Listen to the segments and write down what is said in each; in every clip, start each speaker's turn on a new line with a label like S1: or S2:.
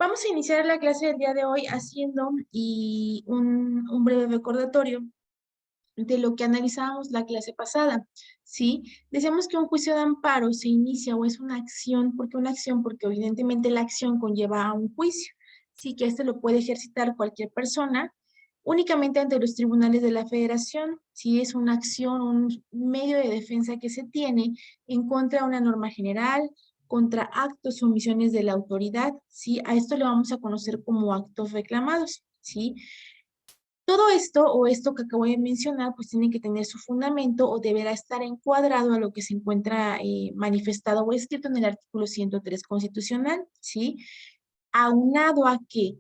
S1: Vamos a iniciar la clase del día de hoy haciendo un breve recordatorio de lo que analizábamos la clase pasada, ¿sí? Decíamos que un juicio de amparo se inicia o es una acción, ¿por qué una acción? Porque evidentemente la acción conlleva a un juicio, ¿sí? Que este lo puede ejercitar cualquier persona únicamente ante los tribunales de la Federación, si es una acción, un medio de defensa que se tiene en contra de una norma general, contra actos o omisiones de la autoridad, ¿sí? A esto le vamos a conocer como actos reclamados, ¿sí? Todo esto o esto que acabo de mencionar, pues tiene que tener su fundamento o deberá estar encuadrado a lo que se encuentra manifestado o escrito en el artículo 103 constitucional, ¿sí? Aunado a que,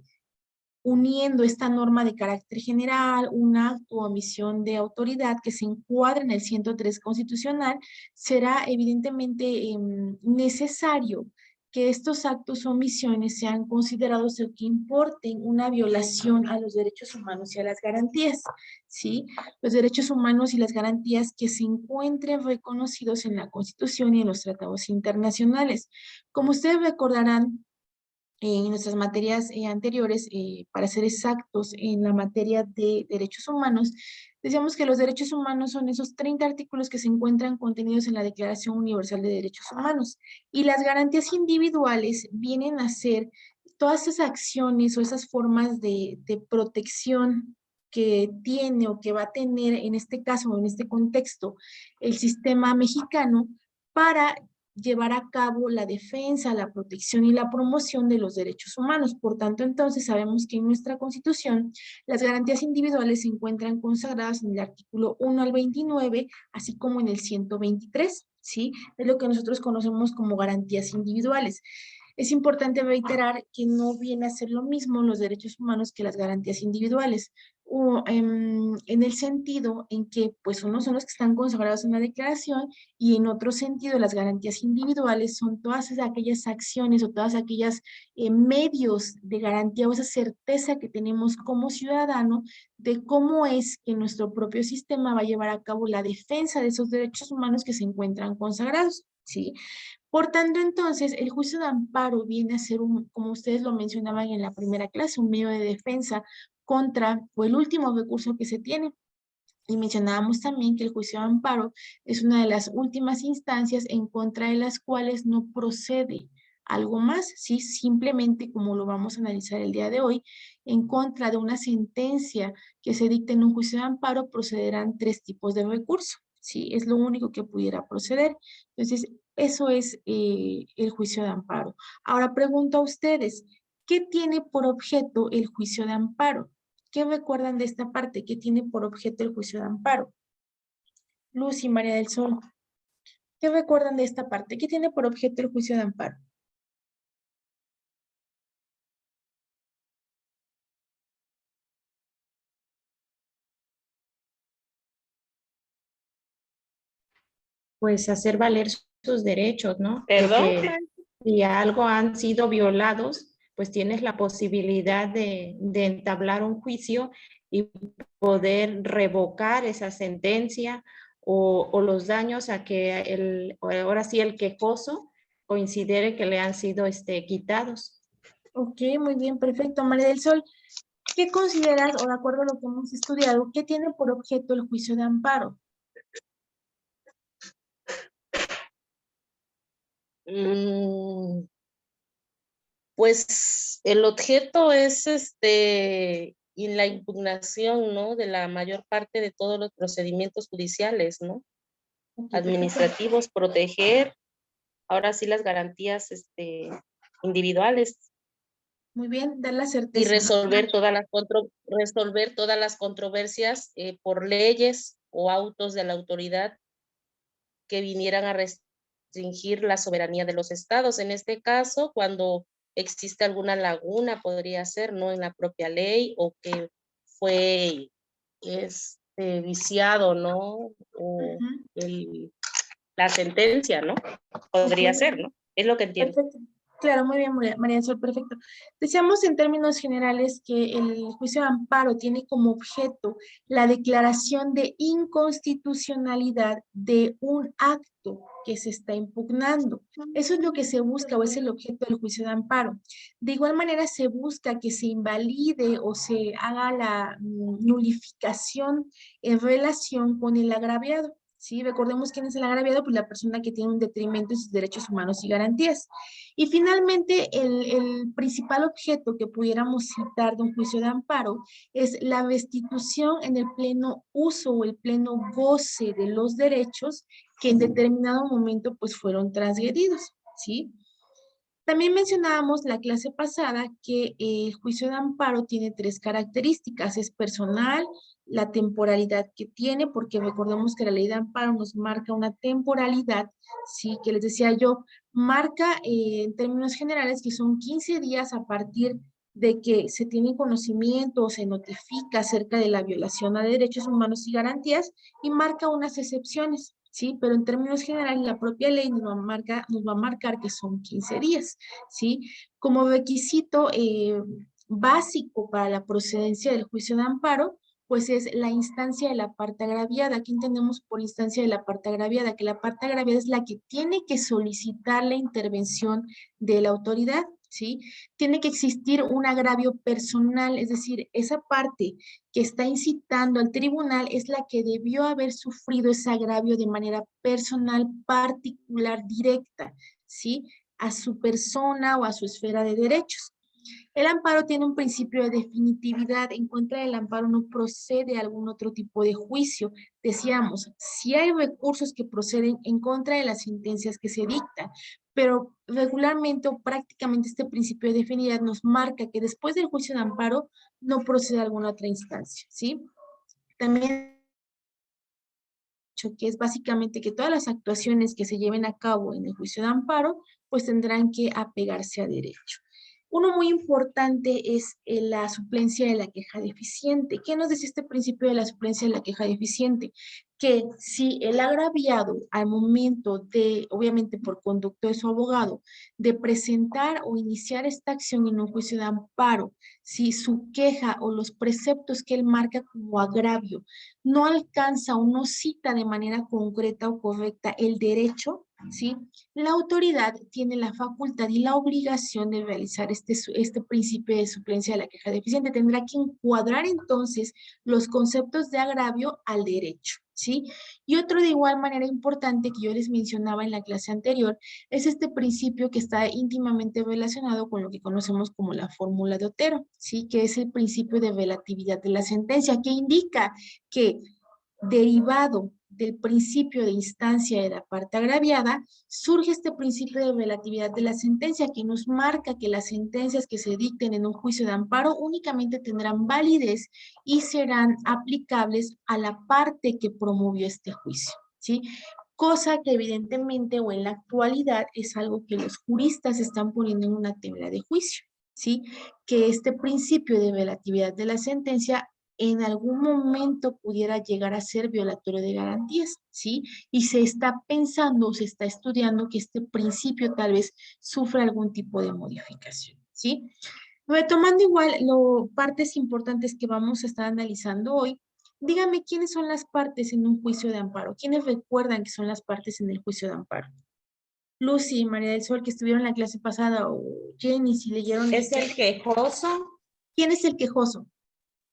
S1: uniendo esta norma de carácter general, un acto o omisión de autoridad que se encuadra en el 103 constitucional, será evidentemente necesario que estos actos o omisiones sean considerados o que importen una violación a los derechos humanos y a las garantías, ¿sí? Los derechos humanos y las garantías que se encuentren reconocidos en la Constitución y en los tratados internacionales. Como ustedes recordarán, en nuestras materias anteriores, para ser exactos, en la materia de derechos humanos, decíamos que los derechos humanos son esos 30 artículos que se encuentran contenidos en la Declaración Universal de Derechos Humanos y las garantías individuales vienen a ser todas esas acciones o esas formas de protección que tiene o que va a tener en este caso o en este contexto el sistema mexicano para llevar a cabo la defensa, la protección y la promoción de los derechos humanos. Por tanto, entonces sabemos que en nuestra Constitución las garantías individuales se encuentran consagradas en el artículo 1 al 29, así como en el 123, ¿sí? Es lo que nosotros conocemos como garantías individuales. Es importante reiterar que no viene a ser lo mismo los derechos humanos que las garantías individuales, o, en el sentido en que pues unos son los que están consagrados en la declaración y en otro sentido las garantías individuales son todas aquellas acciones o todas aquellas medios de garantía o esa certeza que tenemos como ciudadano de cómo es que nuestro propio sistema va a llevar a cabo la defensa de esos derechos humanos que se encuentran consagrados, ¿sí? Por tanto, entonces, el juicio de amparo viene a ser un, como ustedes lo mencionaban en la primera clase, un medio de defensa contra, o el último recurso que se tiene. Y mencionábamos también que el juicio de amparo es una de las últimas instancias en contra de las cuales no procede algo más, ¿sí? Simplemente, como lo vamos a analizar el día de hoy, en contra de una sentencia que se dicte en un juicio de amparo procederán tres tipos de recurso, ¿sí? Es lo único que pudiera proceder. Entonces, eso es el juicio de amparo. Ahora pregunto a ustedes, ¿qué tiene por objeto el juicio de amparo? ¿Qué recuerdan de esta parte? ¿Qué tiene por objeto el juicio de amparo? Luz y María del Sol. ¿Qué recuerdan de esta parte? ¿Qué tiene por objeto el juicio de amparo?
S2: Pues hacer valer sus derechos, ¿no? De
S3: Perdón,
S2: que si algo han sido violados, pues tienes la posibilidad de entablar un juicio y poder revocar esa sentencia o los daños a que ahora sí el quejoso considere que le han sido quitados.
S1: Ok, muy bien, perfecto. María del Sol, ¿qué consideras, o de acuerdo a lo que hemos estudiado, qué tiene por objeto el juicio de amparo?
S3: Pues el objeto es y la impugnación, ¿no? De la mayor parte de todos los procedimientos judiciales, ¿no?
S1: Ok, perfecto.
S3: Administrativos, proteger, ahora sí las garantías, individuales
S1: Muy bien, dar la
S3: y
S1: certeza, ¿no?
S3: resolver todas las controversias por leyes o autos de la autoridad que vinieran a restringir la soberanía de los estados. En este caso, cuando existe alguna laguna, podría ser, ¿no? En la propia ley o que fue viciado, ¿no? O
S1: Ujú.
S3: la sentencia, ¿no?
S1: Ok,
S3: Podría ser, ¿no? Es lo que entiendo.
S1: perfecto. Claro, muy bien, María del Sol, perfecto. Decíamos en términos generales que el juicio de amparo tiene como objeto la declaración de inconstitucionalidad de un acto que se está impugnando. Eso es lo que se busca o es el objeto del juicio de amparo. De igual manera se busca que se invalide o se haga la nulificación en relación con el agraviado. ¿Sí? Recordemos quién es el agraviado, pues la persona que tiene un detrimento en sus derechos humanos y garantías. Y finalmente, el principal objeto que pudiéramos citar de un juicio de amparo es la destitución en el pleno uso o el pleno goce de los derechos que en determinado momento pues fueron transgredidos, ¿sí? También mencionábamos la clase pasada que el juicio de amparo tiene tres características, es personal, la temporalidad que tiene, porque recordemos que la ley de amparo nos marca una temporalidad, sí, que les decía yo, marca en términos generales que son 15 días a partir de que se tiene conocimiento o se notifica acerca de la violación a derechos humanos y garantías y marca unas excepciones. ¿Sí? Pero en términos generales, la propia ley nos va a marcar que son 15 días, ¿sí? Como requisito básico para la procedencia del juicio de amparo, pues es la instancia de la parte agraviada. Aquí entendemos por instancia de la parte agraviada, que la parte agraviada es la que tiene que solicitar la intervención de la autoridad, ¿sí? Tiene que existir un agravio personal, es decir, esa parte que está incitando al tribunal es la que debió haber sufrido ese agravio de manera personal, particular, directa, ¿sí? A su persona o a su esfera de derechos. El amparo tiene un principio de definitividad. En contra del amparo no procede algún otro tipo de juicio. Decíamos, si hay recursos que proceden en contra de las sentencias que se dictan, pero regularmente o prácticamente este principio de definitividad nos marca que después del juicio de amparo no procede alguna otra instancia, ¿sí? También que es básicamente que todas las actuaciones que se lleven a cabo en el juicio de amparo, pues tendrán que apegarse a derecho. Uno muy importante es la suplencia de la queja deficiente. ¿Qué nos dice este principio de la suplencia de la queja deficiente? Que si el agraviado al momento de, obviamente por conducto de su abogado, de presentar o iniciar esta acción en un juicio de amparo, si su queja o los preceptos que él marca como agravio no alcanza o no cita de manera concreta o correcta el derecho, ¿sí? La autoridad tiene la facultad y la obligación de realizar este principio de suplencia de la queja deficiente. Tendrá que encuadrar entonces los conceptos de agravio al derecho, ¿sí? Y otro de igual manera importante que yo les mencionaba en la clase anterior es este principio que está íntimamente relacionado con lo que conocemos como la fórmula de Otero, ¿sí? Que es el principio de relatividad de la sentencia, que indica que derivado del principio de instancia de la parte agraviada, surge este principio de relatividad de la sentencia que nos marca que las sentencias que se dicten en un juicio de amparo únicamente tendrán validez y serán aplicables a la parte que promovió este juicio, ¿sí? Cosa que evidentemente o en la actualidad es algo que los juristas están poniendo en una tela de juicio, ¿sí? Que este principio de relatividad de la sentencia en algún momento pudiera llegar a ser violatorio de garantías, ¿sí? Y se está pensando, se está estudiando que este principio tal vez sufra algún tipo de modificación, ¿sí? Retomando igual partes importantes que vamos a estar analizando hoy, dígame quiénes son las partes en un juicio de amparo, quiénes recuerdan que son las partes en el juicio de amparo. Lucy, María del Sol, que estuvieron en la clase pasada, o Jenny, si leyeron.
S2: Es el quejoso.
S1: ¿Quién es el quejoso?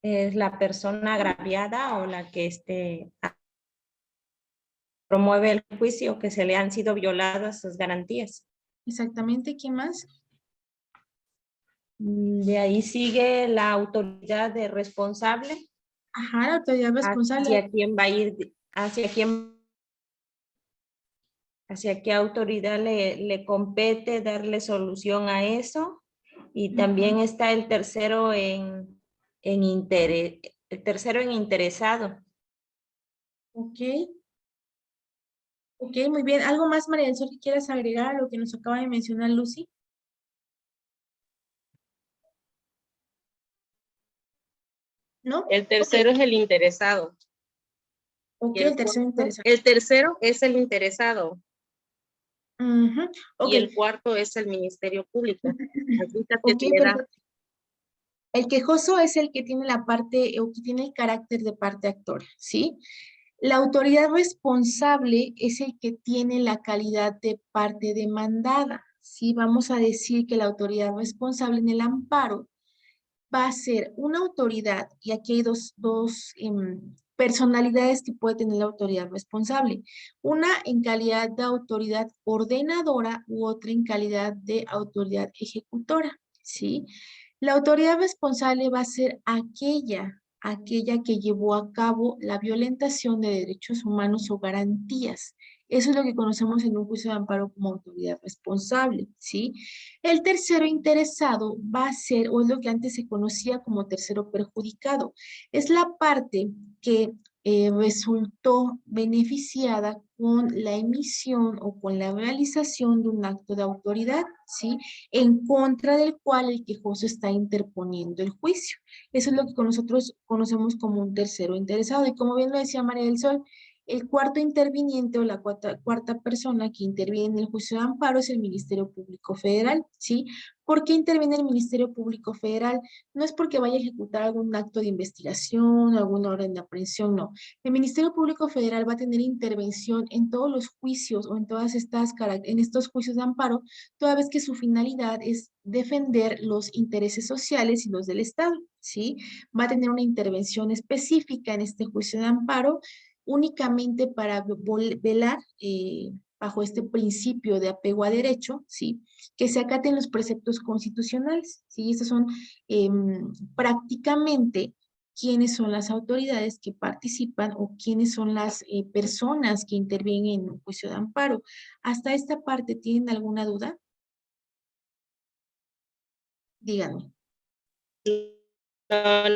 S2: Es la persona agraviada o la que promueve el juicio que se le han sido violadas sus garantías.
S1: Exactamente, ¿quién más?
S2: De ahí sigue la autoridad de responsable.
S1: Ajá, la autoridad responsable.
S2: Hacia quién va a ir, hacia qué autoridad le compete darle solución a eso. Y también está el tercero en interesado.
S1: Ok. Ok, muy bien. ¿Algo más, María del Sol, que quieras agregar a lo que nos acaba de mencionar Lucy? ¿No?
S3: El tercero es el interesado.
S1: Ok,
S3: Y
S1: el tercero interesado.
S3: el tercero es el interesado.
S1: Ujú, ok.
S3: Y el cuarto es el Ministerio Público. Así que
S1: Ok,
S3: le da
S1: perfecto. El quejoso es el que tiene la parte o que tiene el carácter de parte actora, ¿sí? La autoridad responsable es el que tiene la calidad de parte demandada, ¿sí? Vamos a decir que la autoridad responsable en el amparo va a ser una autoridad, y aquí hay dos personalidades que puede tener la autoridad responsable. Una en calidad de autoridad ordenadora u otra en calidad de autoridad ejecutora, ¿sí? La autoridad responsable va a ser aquella que llevó a cabo la violentación de derechos humanos o garantías. Eso es lo que conocemos en un juicio de amparo como autoridad responsable, ¿sí? El tercero interesado va a ser, o es lo que antes se conocía como tercero perjudicado, es la parte que resultó beneficiada con la emisión o con la realización de un acto de autoridad, ¿sí? En contra del cual el quejoso está interponiendo el juicio. Eso es lo que nosotros conocemos como un tercero interesado. Y como bien lo decía María del Sol, el cuarto interviniente o la cuarta persona que interviene en el juicio de amparo es el Ministerio Público Federal, ¿sí? ¿Por qué interviene el Ministerio Público Federal? No es porque vaya a ejecutar algún acto de investigación, alguna orden de aprehensión, no. El Ministerio Público Federal va a tener intervención en todos los juicios o en estos juicios de amparo, toda vez que su finalidad es defender los intereses sociales y los del Estado, ¿sí? Va a tener una intervención específica en este juicio de amparo únicamente para velar bajo este principio de apego a derecho, ¿sí? Que se acaten los preceptos constitucionales, ¿sí? Estas son prácticamente quiénes son las autoridades que participan o quiénes son las personas que intervienen en un juicio de amparo. ¿Hasta esta parte tienen alguna duda? Díganme.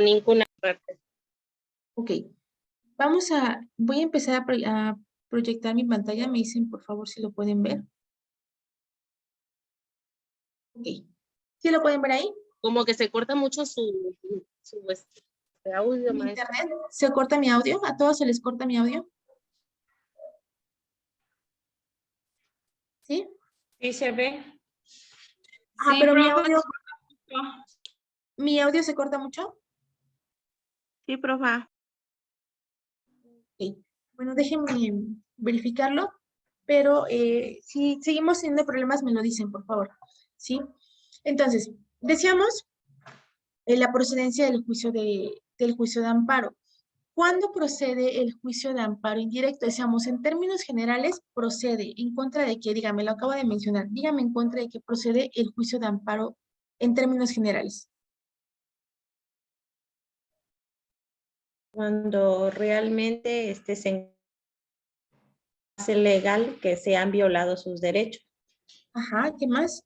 S3: ninguna parte.
S1: Ok. Voy a empezar a proyectar mi pantalla. Me dicen, por favor, si lo pueden ver. Ok. ¿Sí lo pueden ver ahí?
S3: Como que se corta mucho su audio,
S1: ¿Mi
S3: maestra.
S1: internet? ¿Se corta mi audio? ¿A todos se les corta mi audio? ¿Sí?
S2: Sí se ve.
S1: Ah,
S4: Sí,
S1: pero
S4: profe.
S1: ¿mi audio se corta mucho?
S4: Sí, profe.
S1: Ok. Bueno, déjenme verificarlo, pero si seguimos teniendo problemas, me lo dicen, por favor. ¿Sí? Entonces, decíamos la procedencia del juicio de amparo. ¿Cuándo procede el juicio de amparo indirecto? Decíamos, en términos generales, procede en contra de qué, dígame, lo acabo de mencionar, dígame en contra de qué procede el juicio de amparo en términos generales.
S2: Cuando realmente se hace legal que se han violado sus derechos.
S1: Ajá, ¿qué más?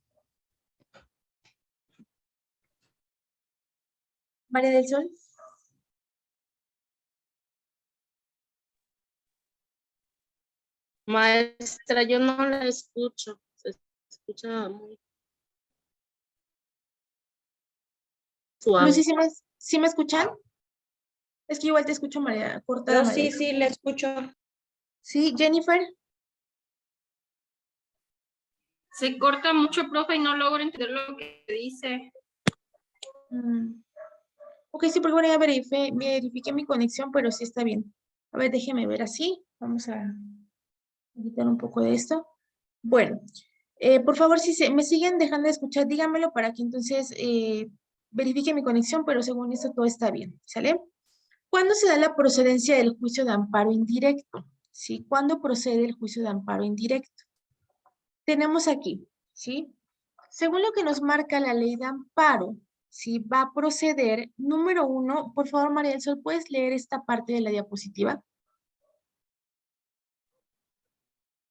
S1: María del Sol.
S3: Maestra, yo no la escucho. Se escucha muy suave.
S1: Lucy, ¿sí me escuchan? Es que igual te escucho, María, cortada,
S2: Yo
S1: María.
S2: sí le escucho.
S1: Sí, Jennifer.
S4: Se corta mucho, profe, y no logro entender lo que dice.
S1: Ok, sí, porque bueno, ya verifiqué mi conexión, pero sí está bien. A ver, déjeme ver así. Vamos a quitar un poco de esto. Bueno, por favor, si me siguen dejando de escuchar, díganmelo para que entonces verifique mi conexión, pero según esto todo está bien, ¿sale? ¿Cuándo se da la procedencia del juicio de amparo indirecto? ¿Sí? ¿Cuándo procede el juicio de amparo indirecto? Tenemos aquí, ¿sí? Según lo que nos marca la ley de amparo, ¿sí? Va a proceder, número 1, por favor, María del Sol, ¿puedes leer esta parte de la diapositiva?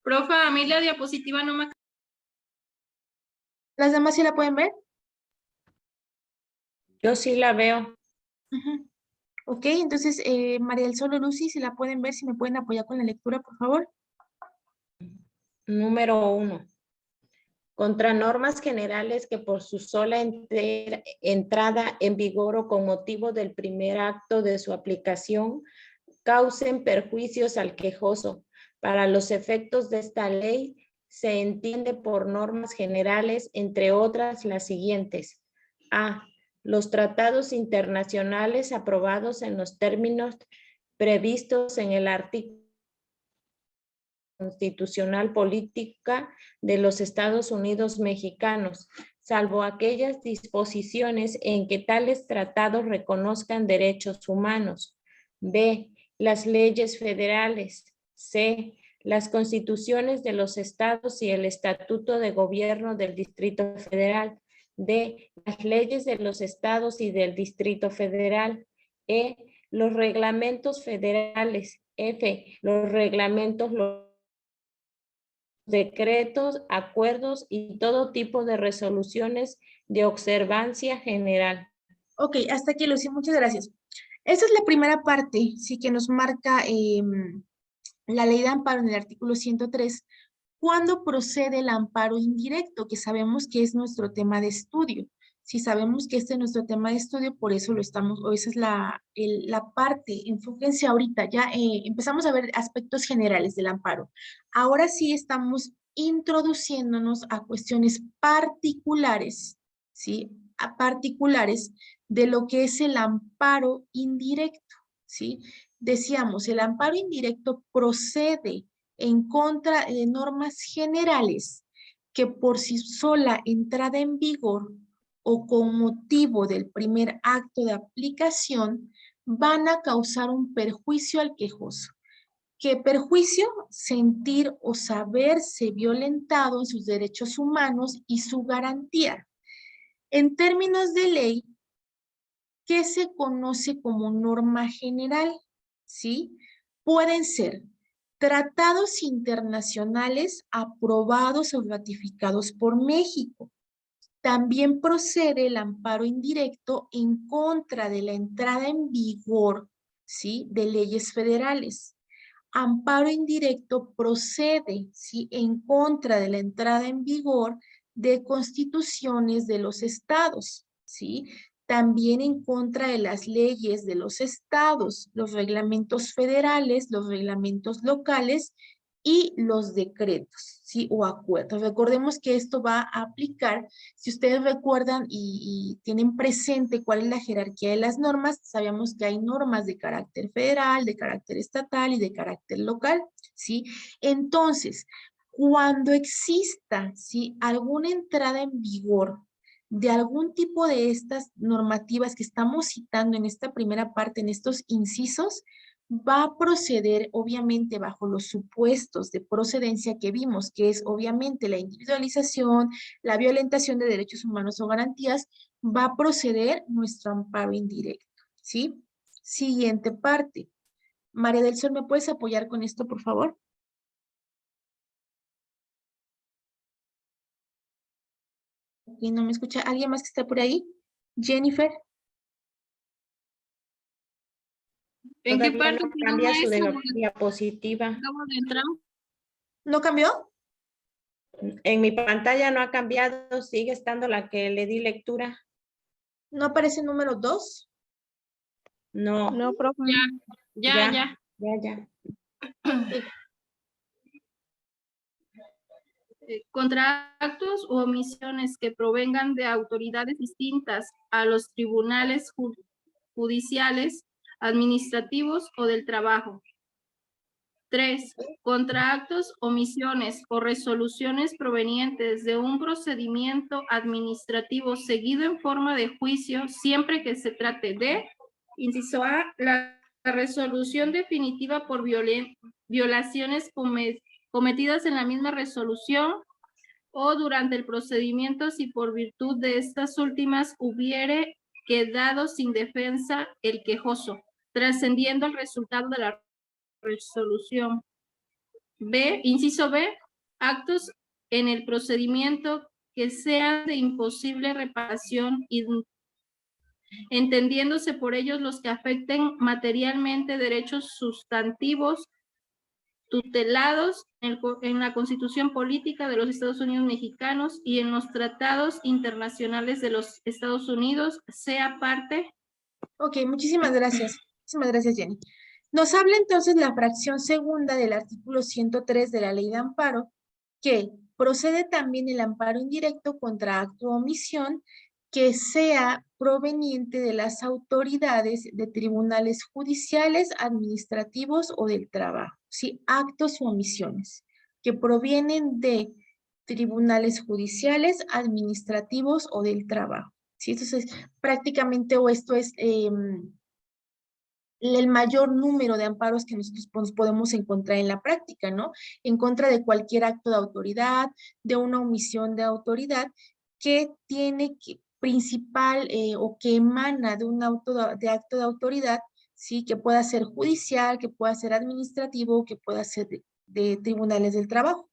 S4: Profe, a mí la diapositiva no me...
S1: ¿Las demás sí la pueden ver?
S2: Yo sí la veo.
S1: Ujú. Ok, entonces, María del Sol o Lucy, si la pueden ver, si me pueden apoyar con la lectura, por favor.
S2: Número 1. Contra normas generales que por su sola entrada en vigor o con motivo del primer acto de su aplicación causen perjuicios al quejoso. Para los efectos de esta ley, se entiende por normas generales, entre otras las siguientes. A. Los tratados internacionales aprobados en los términos previstos en el artículo constitucional política de los Estados Unidos mexicanos, salvo aquellas disposiciones en que tales tratados reconozcan derechos humanos. B. Las leyes federales. C. Las constituciones de los estados y el estatuto de gobierno del Distrito Federal. D. Las leyes de los estados y del Distrito Federal. E. Los reglamentos federales. F. Los reglamentos locales, decretos, acuerdos y todo tipo de resoluciones de observancia general.
S1: Ok, hasta aquí, Lucy, muchas gracias. Esta es la primera parte, sí, que nos marca la ley de amparo en el artículo 103, cuando procede el amparo indirecto, que sabemos que es nuestro tema de estudio. Si sabemos que este es nuestro tema de estudio, por eso lo estamos, o esa es la parte, enfóquense ahorita, ya empezamos a ver aspectos generales del amparo. Ahora sí estamos introduciéndonos a cuestiones particulares, ¿sí? A particulares de lo que es el amparo indirecto, ¿sí? Decíamos, el amparo indirecto procede en contra de normas generales que por sí sola entrada en vigor o con motivo del primer acto de aplicación van a causar un perjuicio al quejoso. ¿Qué perjuicio? Sentir o saberse violentado en sus derechos humanos y su garantía. En términos de ley, ¿qué se conoce como norma general? ¿Sí? Pueden ser tratados internacionales aprobados o ratificados por México. También procede el amparo indirecto en contra de la entrada en vigor, ¿sí?, de leyes federales. Amparo indirecto procede, ¿sí?, en contra de la entrada en vigor de constituciones de los estados, ¿sí? También en contra de las leyes de los estados, los reglamentos federales, los reglamentos locales y los decretos, ¿sí? O acuerdos. Recordemos que esto va a aplicar, si ustedes recuerdan y tienen presente cuál es la jerarquía de las normas, sabemos que hay normas de carácter federal, de carácter estatal y de carácter local, ¿sí? Entonces, cuando exista, ¿sí?, alguna entrada en vigor de algún tipo de estas normativas que estamos citando en esta primera parte, en estos incisos, va a proceder obviamente bajo los supuestos de procedencia que vimos, que es obviamente la individualización, la violentación de derechos humanos o garantías, va a proceder nuestro amparo indirecto, ¿sí? Siguiente parte. María del Sol, ¿me puedes apoyar con esto, por favor? Aquí no me escucha. ¿Alguien más que está por ahí? Jennifer.
S4: ¿En qué
S2: Todavía
S4: parte
S2: no cambia su
S4: maestra?
S2: diapositiva.
S4: Acabo de entrar.
S1: ¿No cambió?
S2: En mi pantalla no ha cambiado, sigue estando la que le di lectura.
S1: ¿No aparece el número 2?
S2: No.
S5: No, profe.
S4: Ya.
S2: Ya.
S4: Contra actos u omisiones que provengan de autoridades distintas a los tribunales judiciales, administrativos o del trabajo. 3. Contra actos, omisiones o resoluciones provenientes de un procedimiento administrativo seguido en forma de juicio, siempre que se trate de, inciso A, la resolución definitiva por violaciones cometidas en la misma resolución o durante el procedimiento si por virtud de estas últimas hubiere quedado sin defensa el quejoso, trascendiendo el resultado de la resolución. B, inciso B, actos en el procedimiento que sean de imposible reparación y entendiéndose por ellos los que afecten materialmente derechos sustantivos tutelados en la Constitución Política de los Estados Unidos Mexicanos y en los tratados internacionales de los Estados Unidos, sea parte.
S1: Ok, muchísimas gracias. Muchísimas gracias, Jenny. Nos habla entonces la fracción segunda del artículo 103 de la Ley de Amparo, que Procede también el amparo indirecto contra acto o omisión que sea proveniente de las autoridades de tribunales judiciales, administrativos o del trabajo. ¿Sí? Actos o omisiones que provienen de tribunales judiciales, administrativos o del trabajo. ¿Sí? Entonces, prácticamente, o esto es el mayor número de amparos que nosotros podemos encontrar en la práctica, ¿no? En contra de cualquier acto de autoridad, de una omisión de autoridad que tiene que, principal o que emana de un acto de autoridad, ¿sí? Que pueda ser judicial, que pueda ser administrativo, que pueda ser de tribunales del trabajo.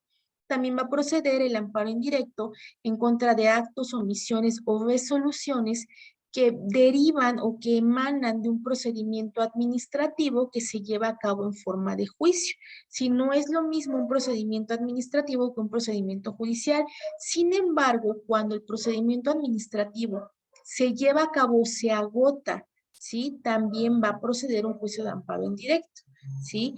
S1: También va a proceder el amparo indirecto en contra de actos, omisiones o resoluciones que derivan o que emanan de un procedimiento administrativo que se lleva a cabo en forma de juicio. Si no es lo mismo un procedimiento administrativo que un procedimiento judicial, sin embargo, cuando el procedimiento administrativo se lleva a cabo, se agota, ¿sí? También va a proceder un juicio de amparo indirecto, ¿sí?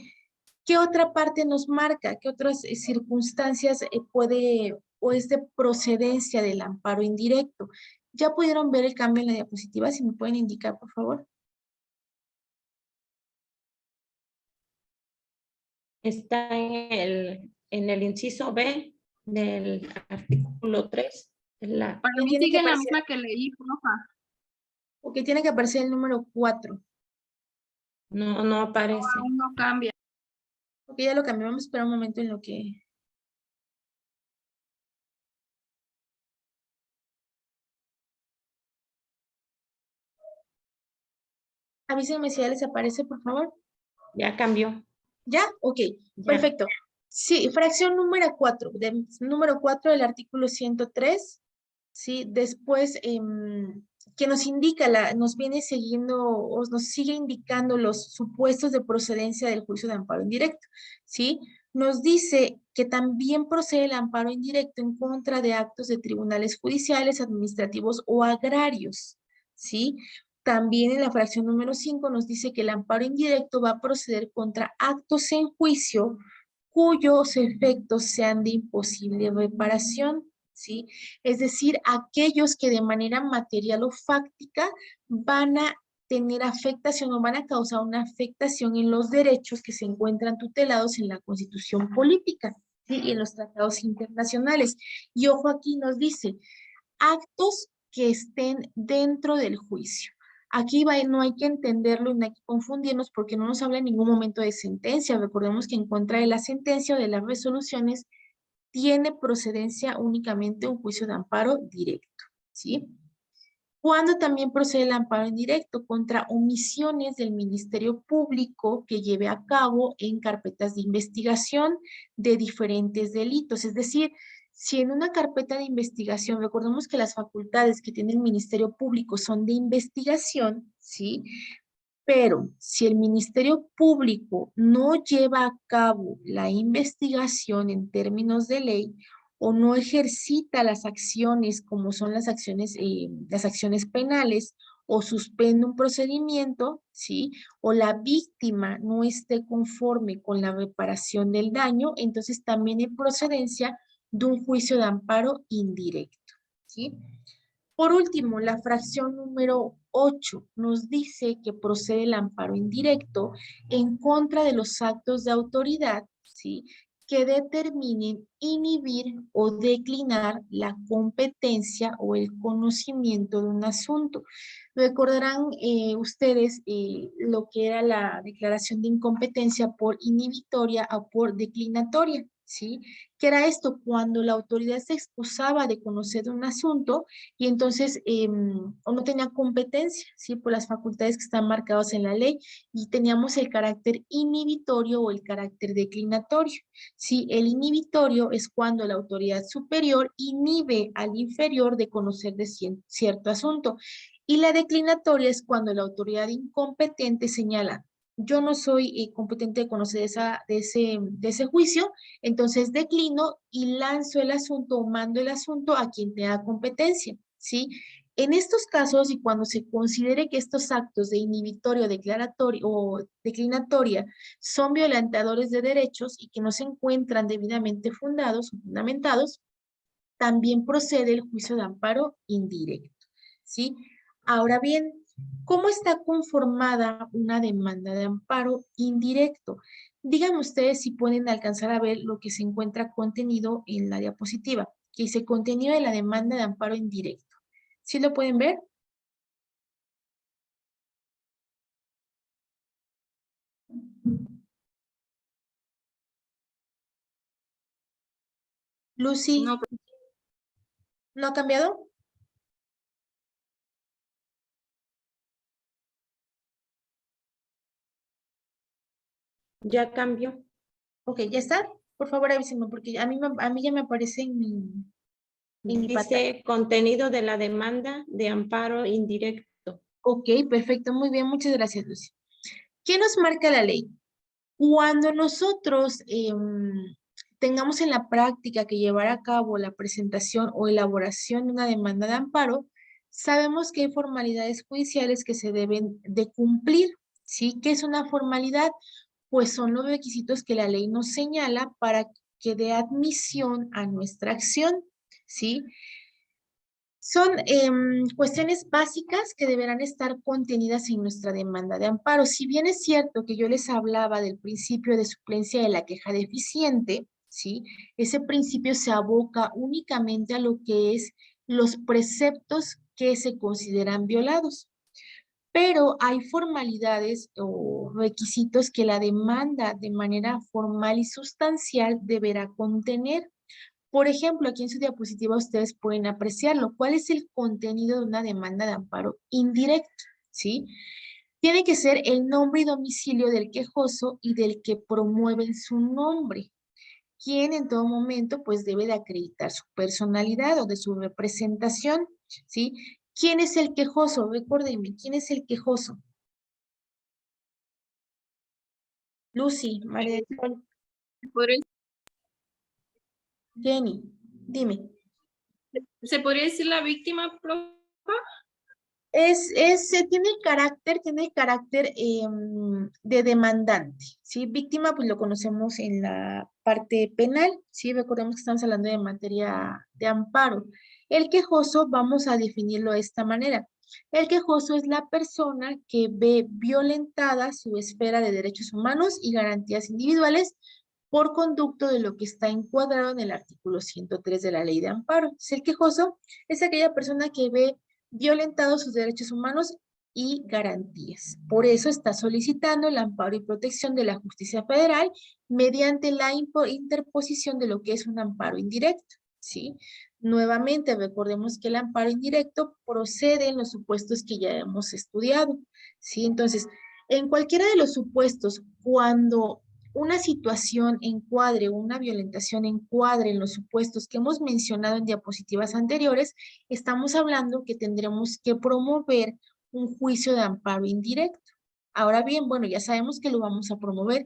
S1: ¿Qué otra parte nos marca? ¿Qué otras circunstancias puede o es de procedencia del amparo indirecto? ¿Ya pudieron ver el cambio en la diapositiva? Si me pueden indicar, por favor.
S2: Está en el inciso B del artículo 3.
S4: Para mí
S1: Tiene que
S4: sigue la
S1: aparecer,
S4: misma que leí, profa.
S1: porque tiene que aparecer el número 4.
S2: No aparece.
S4: Aún no cambia.
S1: Porque ya lo cambiamos, espera un momento en lo que... Avísenme si ya les aparece, por favor.
S2: Ya cambió.
S1: ¿Ya? Ok,
S2: Ya.
S1: perfecto. Sí, fracción número 4, número 4 del artículo 103, ¿sí? Después, que nos indica, nos viene siguiendo, o nos sigue indicando los supuestos de procedencia del juicio de amparo indirecto, ¿sí? Nos dice que también procede el amparo indirecto en contra de actos de tribunales judiciales, administrativos o agrarios, ¿sí? También en la fracción número 5 nos dice que el amparo indirecto va a proceder contra actos en juicio cuyos efectos sean de imposible reparación, ¿sí? Es decir, aquellos que de manera material o fáctica van a tener afectación o van a causar una afectación en los derechos que se encuentran tutelados en la Constitución política, ¿sí? Y en los tratados internacionales. Y ojo, aquí nos dice, actos que estén dentro del juicio. Aquí no hay que entenderlo y no hay que confundirnos porque no nos habla en ningún momento de sentencia. Recordemos que en contra de la sentencia o de las resoluciones tiene procedencia únicamente un juicio de amparo directo, ¿sí? Cuando también procede el amparo indirecto contra omisiones del Ministerio Público que lleve a cabo en carpetas de investigación de diferentes delitos. Es decir, si en una carpeta de investigación, recordemos que las facultades que tiene el Ministerio Público son de investigación, ¿sí? Pero si el Ministerio Público no lleva a cabo la investigación en términos de ley o no ejercita las acciones como son las acciones penales o suspende un procedimiento, ¿sí? O la víctima no esté conforme con la reparación del daño, entonces también hay procedencia de un juicio de amparo indirecto, ¿sí? Por último, la fracción número 8 nos dice que procede el amparo indirecto en contra de los actos de autoridad, ¿sí? Que determinen inhibir o declinar la competencia o el conocimiento de un asunto. Recordarán ustedes lo que era la declaración de incompetencia por inhibitoria o por declinatoria, ¿sí? ¿Qué era esto? Cuando la autoridad se excusaba de conocer de un asunto y entonces o no tenía competencia, ¿sí? Por las facultades que están marcadas en la ley y teníamos el carácter inhibitorio o el carácter declinatorio, ¿sí? El inhibitorio es cuando la autoridad superior inhibe al inferior de conocer de cierto asunto y la declinatoria es cuando la autoridad incompetente señala yo no soy competente de conocer de ese juicio, entonces declino y lanzo el asunto o mando el asunto a quien tenga competencia, ¿sí? En estos casos, y cuando se considere que estos actos de inhibitorio declaratorio o declinatoria son violentadores de derechos y que no se encuentran debidamente fundados o fundamentados, también procede el juicio de amparo indirecto, ¿sí? Ahora bien, ¿cómo está conformada una demanda de amparo indirecto? Díganme ustedes si pueden alcanzar a ver lo que se encuentra contenido en la diapositiva, que dice contenido de la demanda de amparo indirecto. ¿Sí lo pueden ver? Lucy,
S4: No,
S1: ¿no ha cambiado?
S2: Ya cambió.
S1: Ok, ¿ya está? Por favor avísenme, porque a mí ya me aparece en mi pantalla.
S2: Dice contenido de la demanda de amparo indirecto.
S1: Ok, perfecto, muy bien, muchas gracias, Lucy. ¿Qué nos marca la ley? Cuando nosotros tengamos en la práctica que llevar a cabo la presentación o elaboración de una demanda de amparo, sabemos que hay formalidades judiciales que se deben de cumplir, ¿sí? ¿Qué es una formalidad? Pues son los requisitos que la ley nos señala para que dé admisión a nuestra acción, ¿sí? Son cuestiones básicas que deberán estar contenidas en nuestra demanda de amparo. Si bien es cierto que yo les hablaba del principio de suplencia de la queja deficiente, ¿sí? Ese principio se aboca únicamente a lo que es los preceptos que se consideran violados. Pero hay formalidades o requisitos que la demanda de manera formal y sustancial deberá contener. Por ejemplo, aquí en su diapositiva ustedes pueden apreciarlo. ¿Cuál es el contenido de una demanda de amparo indirecto? ¿Sí? Tiene que ser el nombre y domicilio del quejoso y del que promueven su nombre, quien en todo momento pues debe de acreditar su personalidad o de su representación, ¿sí? ¿Quién es el quejoso? Recuérdenme, ¿quién es el quejoso? Lucy, María del Sol,
S4: podría-
S1: Jenny, dime.
S4: ¿se podría decir la víctima, profe?
S1: Tiene carácter de demandante, ¿sí? Víctima, pues lo conocemos en la parte penal, ¿sí? Recordemos que estamos hablando de materia de amparo. El quejoso, vamos a definirlo de esta manera. El quejoso es la persona que ve violentada su esfera de derechos humanos y garantías individuales por conducto de lo que está encuadrado en el artículo 103 de la Ley de Amparo. El quejoso es aquella persona que ve violentados sus derechos humanos y garantías. Por eso está solicitando el amparo y protección de la justicia federal mediante la interposición de lo que es un amparo indirecto, ¿sí? Nuevamente, recordemos que el amparo indirecto procede en los supuestos que ya hemos estudiado, ¿sí? Entonces, en cualquiera de los supuestos, cuando una situación encuadre o una violentación encuadre en los supuestos que hemos mencionado en diapositivas anteriores, estamos hablando que tendremos que promover un juicio de amparo indirecto. Ahora bien, bueno, ya sabemos que lo vamos a promover.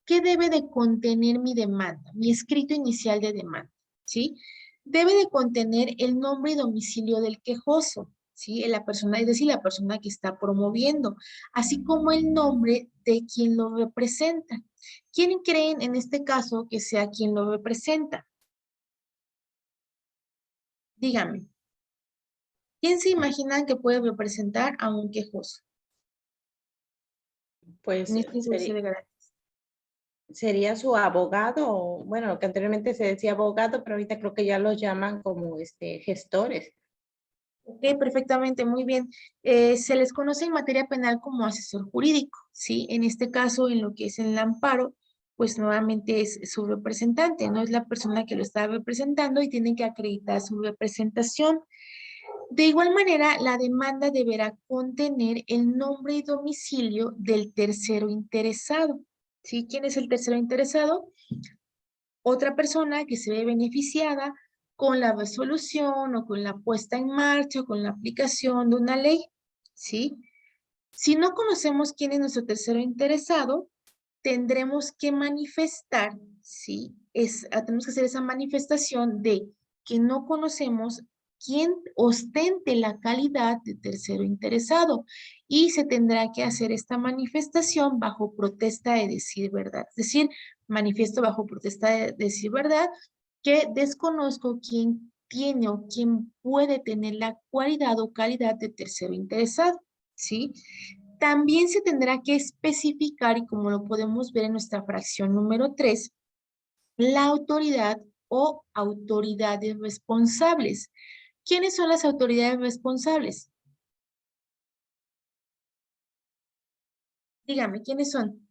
S1: ¿Qué debe de contener mi demanda, mi escrito inicial de demanda? ¿Sí? Debe de contener el nombre y domicilio del quejoso, ¿sí? La persona, es decir, la persona que está promoviendo, así como el nombre de quien lo representa. ¿Quién creen en este caso que sea quien lo representa? Dígame. ¿Quién se imagina que puede representar a un quejoso
S2: Pues
S1: en este juicio de garantías?
S2: sería su abogado, bueno, que anteriormente se decía abogado, pero ahorita creo que ya los llaman como gestores.
S1: Ok, perfectamente, muy bien. Se les conoce en materia penal como asesor jurídico, ¿sí? En este caso, en lo que es el amparo, pues nuevamente es su representante, no es la persona que lo está representando y tiene que acreditar su representación. De igual manera, la demanda deberá contener el nombre y domicilio del tercero interesado. ¿Sí? ¿Quién es el tercero interesado? Otra persona que se ve beneficiada con la resolución o con la puesta en marcha o con la aplicación de una ley. ¿Sí? Si no conocemos quién es nuestro tercero interesado, tendremos que manifestar, ¿sí? Tenemos que hacer esa manifestación de que no conocemos quien ostente la calidad de tercero interesado y se tendrá que hacer esta manifestación bajo protesta de decir verdad. Es decir, manifiesto bajo protesta de decir verdad que desconozco quién tiene o quién puede tener la cualidad o calidad de tercero interesado, ¿sí? También se tendrá que especificar, y como lo podemos ver en nuestra fracción número 3, la autoridad o autoridades responsables. ¿Quiénes son las autoridades responsables? Dígame, ¿quiénes son?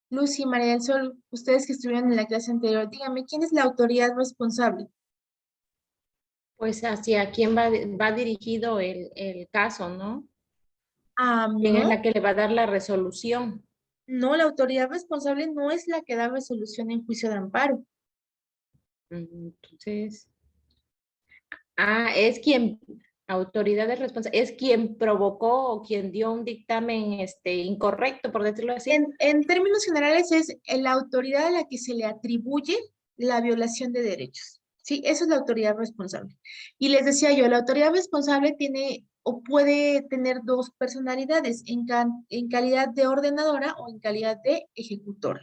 S1: Lucy, María del Sol, ustedes que estuvieron en la clase anterior, dígame, ¿quién es la autoridad responsable?
S2: Pues hacia quién va dirigido el caso, ¿no? ¿Quién es
S1: No,
S2: la que le va a dar la resolución?
S1: no, la autoridad responsable no es la que da resolución en juicio de amparo.
S2: Entonces, es quien, autoridades responsables, es quien provocó o quien dio un dictamen incorrecto, por decirlo así.
S1: En términos generales es la autoridad a la que se le atribuye la violación de derechos. Sí, esa es la autoridad responsable. Y les decía yo, la autoridad responsable tiene o puede tener dos personalidades, en calidad de ordenadora o en calidad de ejecutora.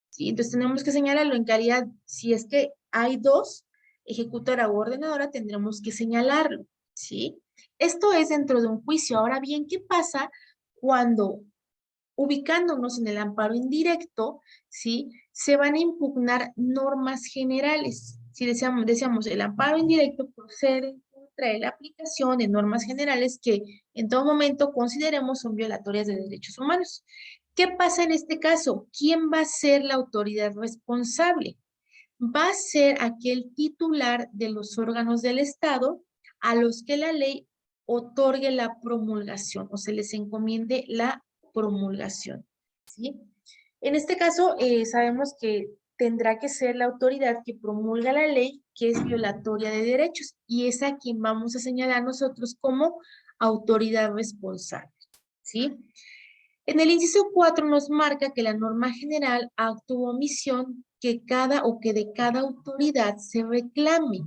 S1: ¿Sí? Entonces tenemos que señalarlo en calidad, si es que hay dos, ejecutora u ordenadora, tendremos que señalarlo. ¿Sí? Esto es dentro de un juicio. Ahora bien, ¿qué pasa cuando ubicándonos en el amparo indirecto, ¿sí? Se van a impugnar normas generales? Si decíamos, el amparo indirecto procede en contra de la aplicación de normas generales que en todo momento consideremos son violatorias de derechos humanos. ¿Qué pasa en este caso? ¿Quién va a ser la autoridad responsable? Va a ser aquel titular de los órganos del Estado a los que la ley otorgue la promulgación o se les encomiende la promulgación, ¿sí? En este caso, sabemos que tendrá que ser la autoridad que promulga la ley que es violatoria de derechos y es a quien vamos a señalar nosotros como autoridad responsable, ¿sí? En el inciso 4 nos marca que la norma general, acto u omisión que cada o que de cada autoridad se reclame.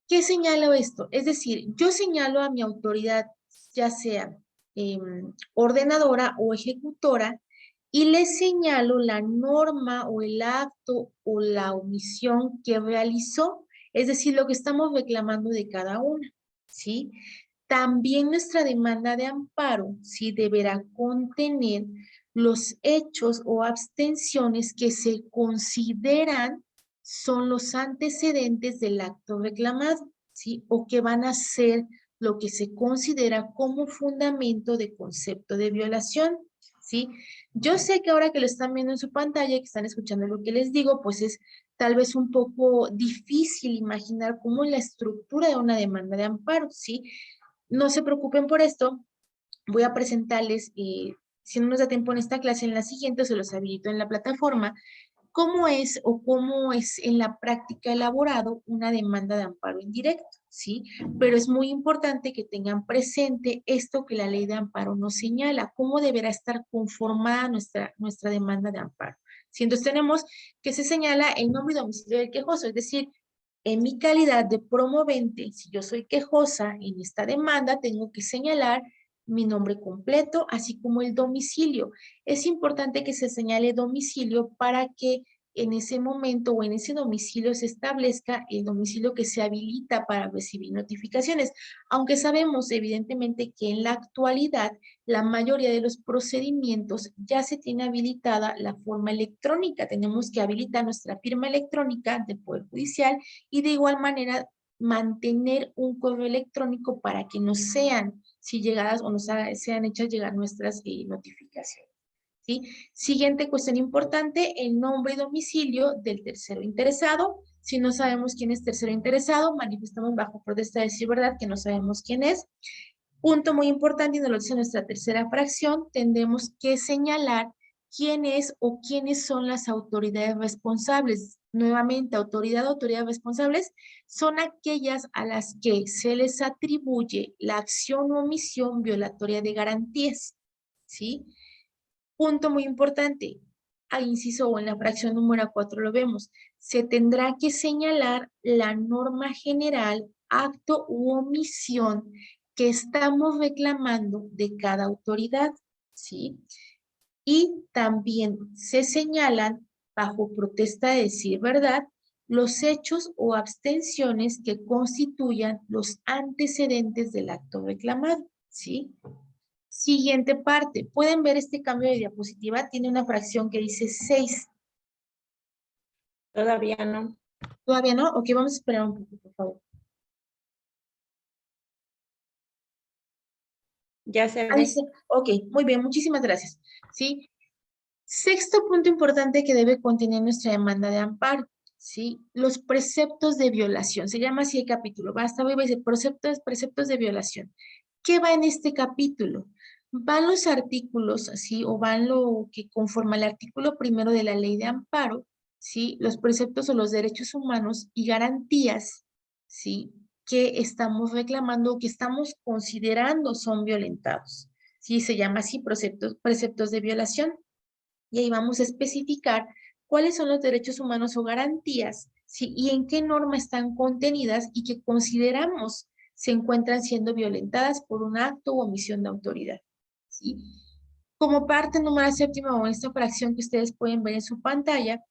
S1: ¿Qué señalo esto? Es decir, yo señalo a mi autoridad, ya sea ordenadora o ejecutora, y le señalo la norma o el acto o la omisión que realizó, es decir, lo que estamos reclamando de cada una, ¿sí? También nuestra demanda de amparo, sí, deberá contener los hechos o abstenciones que se consideran son los antecedentes del acto reclamado, ¿sí? O que van a ser lo que se considera como fundamento de concepto de violación, ¿sí? Yo sé que ahora que lo están viendo en su pantalla, que están escuchando lo que les digo, pues es tal vez un poco difícil imaginar cómo es la estructura de una demanda de amparo, ¿sí? No se preocupen por esto, voy a presentarles, si no nos da tiempo en esta clase, en la siguiente se los habilito en la plataforma, cómo es o cómo es en la práctica elaborado una demanda de amparo indirecto, ¿sí? Pero es muy importante que tengan presente esto que la ley de amparo nos señala, cómo deberá estar conformada nuestra demanda de amparo. ¿Sí? Entonces tenemos que se señala el nombre y domicilio del quejoso, es decir, en mi calidad de promovente, si yo soy quejosa en esta demanda, tengo que señalar mi nombre completo, así como el domicilio. Es importante que se señale domicilio para que en ese momento o en ese domicilio se establezca el domicilio que se habilita para recibir notificaciones, aunque sabemos evidentemente que en la actualidad la mayoría de los procedimientos ya se tiene habilitada la forma electrónica. Tenemos que habilitar nuestra firma electrónica del Poder Judicial y de igual manera mantener un correo electrónico para que nos sean, si llegadas o nos sean hechas llegar nuestras notificaciones. ¿Sí? Siguiente cuestión importante, el nombre y domicilio del tercero interesado. Si no sabemos quién es tercero interesado, manifestamos bajo protesta de decir verdad que no sabemos quién es. Punto muy importante, y nos lo dice nuestra tercera fracción, tendremos que señalar quién es o quiénes son las autoridades responsables. Nuevamente, autoridades responsables son aquellas a las que se les atribuye la acción o omisión violatoria de garantías, ¿sí? Punto muy importante, inciso o en la fracción número 4 lo vemos. Se tendrá que señalar la norma general, acto u omisión que estamos reclamando de cada autoridad, ¿sí? Y también se señalan, bajo protesta de decir verdad, los hechos o abstenciones que constituyan los antecedentes del acto reclamado, ¿sí? Siguiente parte. Pueden ver este cambio de diapositiva. Tiene una fracción que dice 6.
S2: Todavía no.
S1: ¿Todavía no? Ok, vamos a esperar un poco, por favor.
S2: Ya se
S1: Ah,
S2: ve.
S1: dice, ok, muy bien, muchísimas gracias. ¿Sí? Sexto punto importante que debe contener nuestra demanda de amparo, ¿sí? Los preceptos de violación. Se llama así el capítulo. Basta, voy a decir preceptos de violación. ¿Qué va en este capítulo? Van los artículos, ¿sí? O van lo que conforma el artículo primero de la ley de amparo, ¿sí? Los preceptos o los derechos humanos y garantías, ¿sí? Que estamos reclamando o que estamos considerando son violentados. ¿Sí? Se llama así preceptos de violación. Y ahí vamos a especificar cuáles son los derechos humanos o garantías, ¿sí? Y en qué norma están contenidas y que consideramos se encuentran siendo violentadas por un acto o omisión de autoridad, ¿sí? Como parte número séptima o esta fracción que ustedes pueden ver en su pantalla,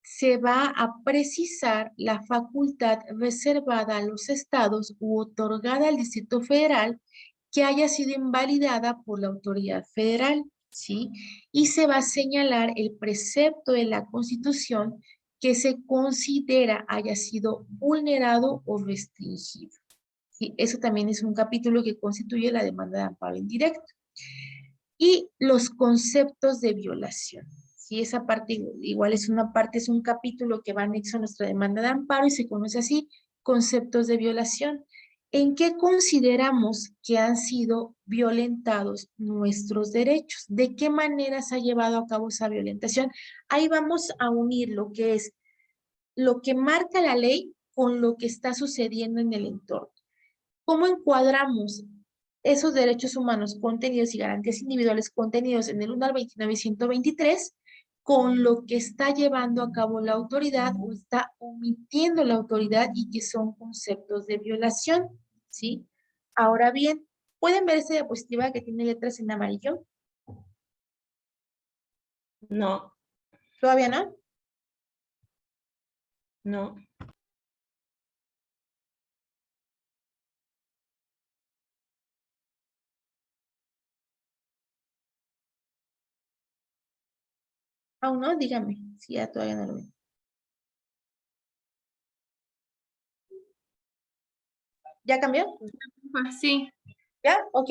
S1: se va a precisar la facultad reservada a los estados u otorgada al Distrito Federal que haya sido invalidada por la autoridad federal, ¿sí? Y se va a señalar el precepto de la Constitución que se considera haya sido vulnerado o restringido, ¿sí? Eso también es un capítulo que constituye la demanda de amparo indirecto. Y los conceptos de violación. Sí, esa parte igual es una parte, es un capítulo que va anexo a nuestra demanda de amparo y se conoce así, conceptos de violación. ¿En qué consideramos que han sido violentados nuestros derechos? ¿De qué manera se ha llevado a cabo esa violentación? Ahí vamos a unir lo que es lo que marca la ley con lo que está sucediendo en el entorno. ¿Cómo encuadramos esos derechos humanos contenidos y garantías individuales contenidos en el 1 al 29 y 123 con lo que está llevando a cabo la autoridad o está omitiendo la autoridad y que son conceptos de violación? ¿Sí? Ahora bien, ¿pueden ver esta diapositiva que tiene letras en amarillo?
S2: No,
S1: ¿Todavía no?
S2: no.
S1: ¿Aún no? Dígame. Si ya todavía no lo ven. ¿Ya cambió?
S4: Sí.
S1: ¿Ya? Ok.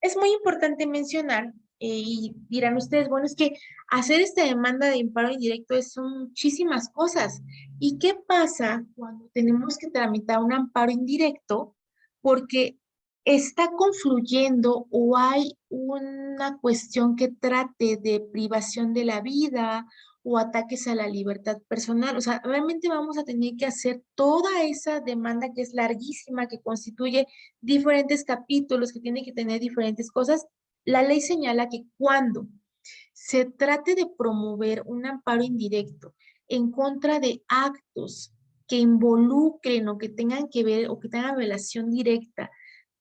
S1: Es muy importante mencionar, y dirán ustedes, bueno, es que hacer esta demanda de amparo indirecto son muchísimas cosas. ¿Y qué pasa cuando tenemos que tramitar un amparo indirecto? Porque está confluyendo o hay una cuestión que trate de privación de la vida o ataques a la libertad personal. O sea, realmente vamos a tener que hacer toda esa demanda que es larguísima, que constituye diferentes capítulos, que tienen que tener diferentes cosas. La ley señala que cuando se trate de promover un amparo indirecto en contra de actos que involucren o que tengan que ver o que tengan relación directa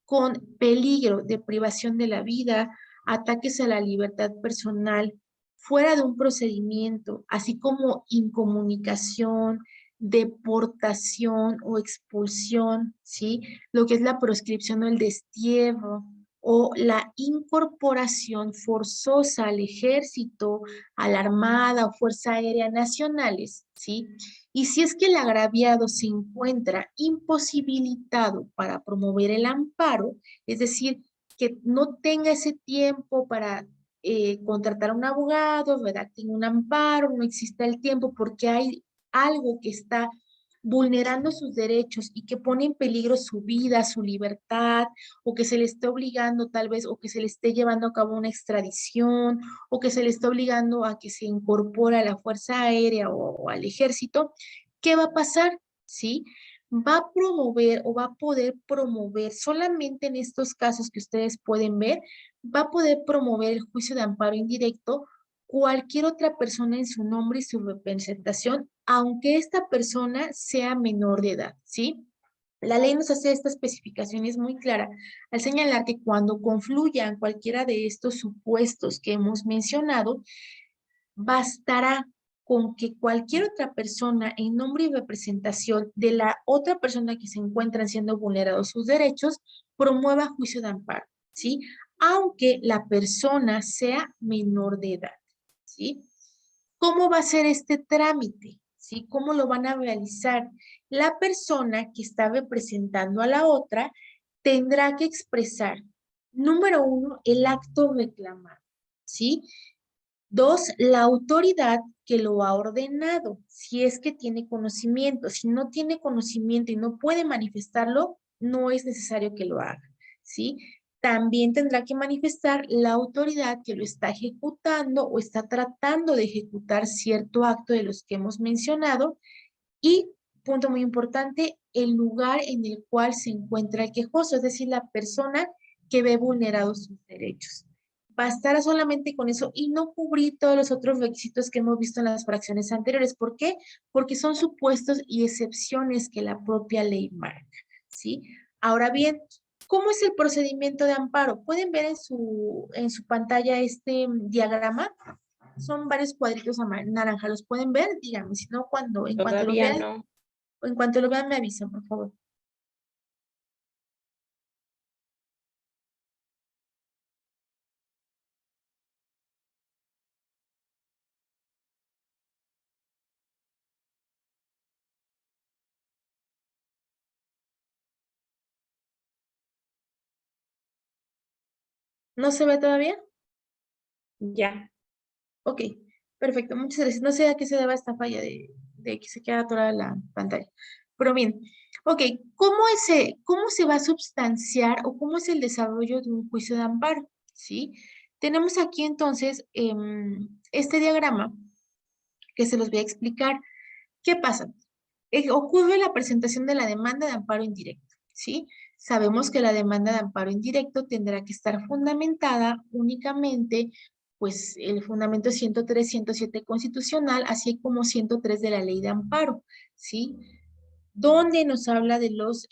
S1: con peligro de privación de la vida, ataques a la libertad personal, fuera de un procedimiento, así como incomunicación, deportación o expulsión, ¿sí? Lo que es la proscripción o el destierro, o la incorporación forzosa al ejército, a la Armada o Fuerza Aérea Nacionales, ¿sí? Y si es que el agraviado se encuentra imposibilitado para promover el amparo, es decir, que no tenga ese tiempo para contratar a un abogado, redacten un amparo, no exista el tiempo porque hay algo que está vulnerando sus derechos y que pone en peligro su vida, su libertad, o que se le esté obligando tal vez, o que se le esté llevando a cabo una extradición, o que se le esté obligando a que se incorpore a la Fuerza Aérea o al Ejército, ¿qué va a pasar? ¿Sí? Va a promover o va a poder promover solamente en estos casos que ustedes pueden ver, va a poder promover el juicio de amparo indirecto cualquier otra persona en su nombre y su representación, aunque esta persona sea menor de edad, ¿sí? La ley nos hace esta especificación y es muy clara al señalar que cuando confluyan cualquiera de estos supuestos que hemos mencionado, bastará con que cualquier otra persona en nombre y representación de la otra persona que se encuentran siendo vulnerados sus derechos promueva juicio de amparo, ¿sí? Aunque la persona sea menor de edad, ¿sí? ¿Cómo va a ser este trámite? ¿Sí? ¿Cómo lo van a realizar? La persona que está representando a la otra tendrá que expresar, número 1, el acto reclamado, ¿sí? 2, la autoridad que lo ha ordenado, si es que tiene conocimiento. Si no tiene conocimiento y no puede manifestarlo, no es necesario que lo haga, ¿sí? También tendrá que manifestar la autoridad que lo está ejecutando o está tratando de ejecutar cierto acto de los que hemos mencionado. Y, punto muy importante, el lugar en el cual se encuentra el quejoso, es decir, la persona que ve vulnerados sus derechos. Bastará solamente con eso y no cubrir todos los otros requisitos que hemos visto en las fracciones anteriores. ¿Por qué? Porque son supuestos y excepciones que la propia ley marca, ¿sí? Ahora bien, ¿cómo es el procedimiento de amparo? ¿Pueden ver en su pantalla este diagrama? Son varios cuadritos naranja. ¿Los pueden ver? Díganme, si no, en cuanto lo
S2: Todavía
S1: vean,
S2: no.
S1: en cuanto lo vean me avisan, por favor. ¿No se ve todavía?
S2: Ya.
S1: Ok, perfecto, muchas gracias. No sé a qué se deba esta falla de que se queda atorada la pantalla. Pero bien, ok, ¿cómo se va a substanciar o cómo es el desarrollo de un juicio de amparo? ¿Sí? Tenemos aquí entonces este diagrama que se los voy a explicar. ¿Qué pasa? Ocurre la presentación de la demanda de amparo indirecto, ¿sí? Sabemos que la demanda de amparo indirecto tendrá que estar fundamentada únicamente, pues, el fundamento 103, 107 constitucional, así como 103 de la ley de amparo, ¿sí? Donde nos habla de los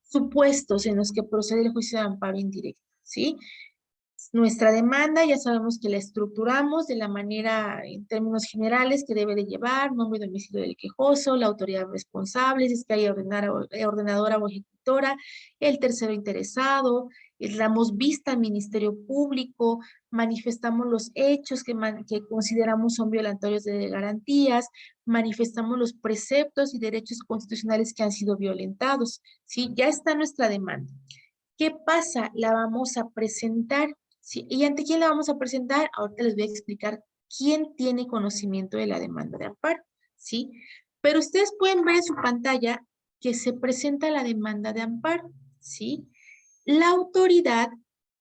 S1: supuestos en los que procede el juicio de amparo indirecto, ¿sí? Nuestra demanda, ya sabemos que la estructuramos de la manera, en términos generales, que debe de llevar nombre y domicilio del quejoso, la autoridad responsable, si es que hay ordenadora o ejecutora, el tercero interesado, damos vista al Ministerio Público, manifestamos los hechos que consideramos son violatorios de garantías, manifestamos los preceptos y derechos constitucionales que han sido violentados, ¿sí? Ya está nuestra demanda. ¿Qué pasa? La vamos a presentar. ¿Sí? ¿Y ante quién la vamos a presentar? Ahorita les voy a explicar quién tiene conocimiento de la demanda de amparo, ¿sí? Pero ustedes pueden ver en su pantalla que se presenta la demanda de amparo, ¿sí? La autoridad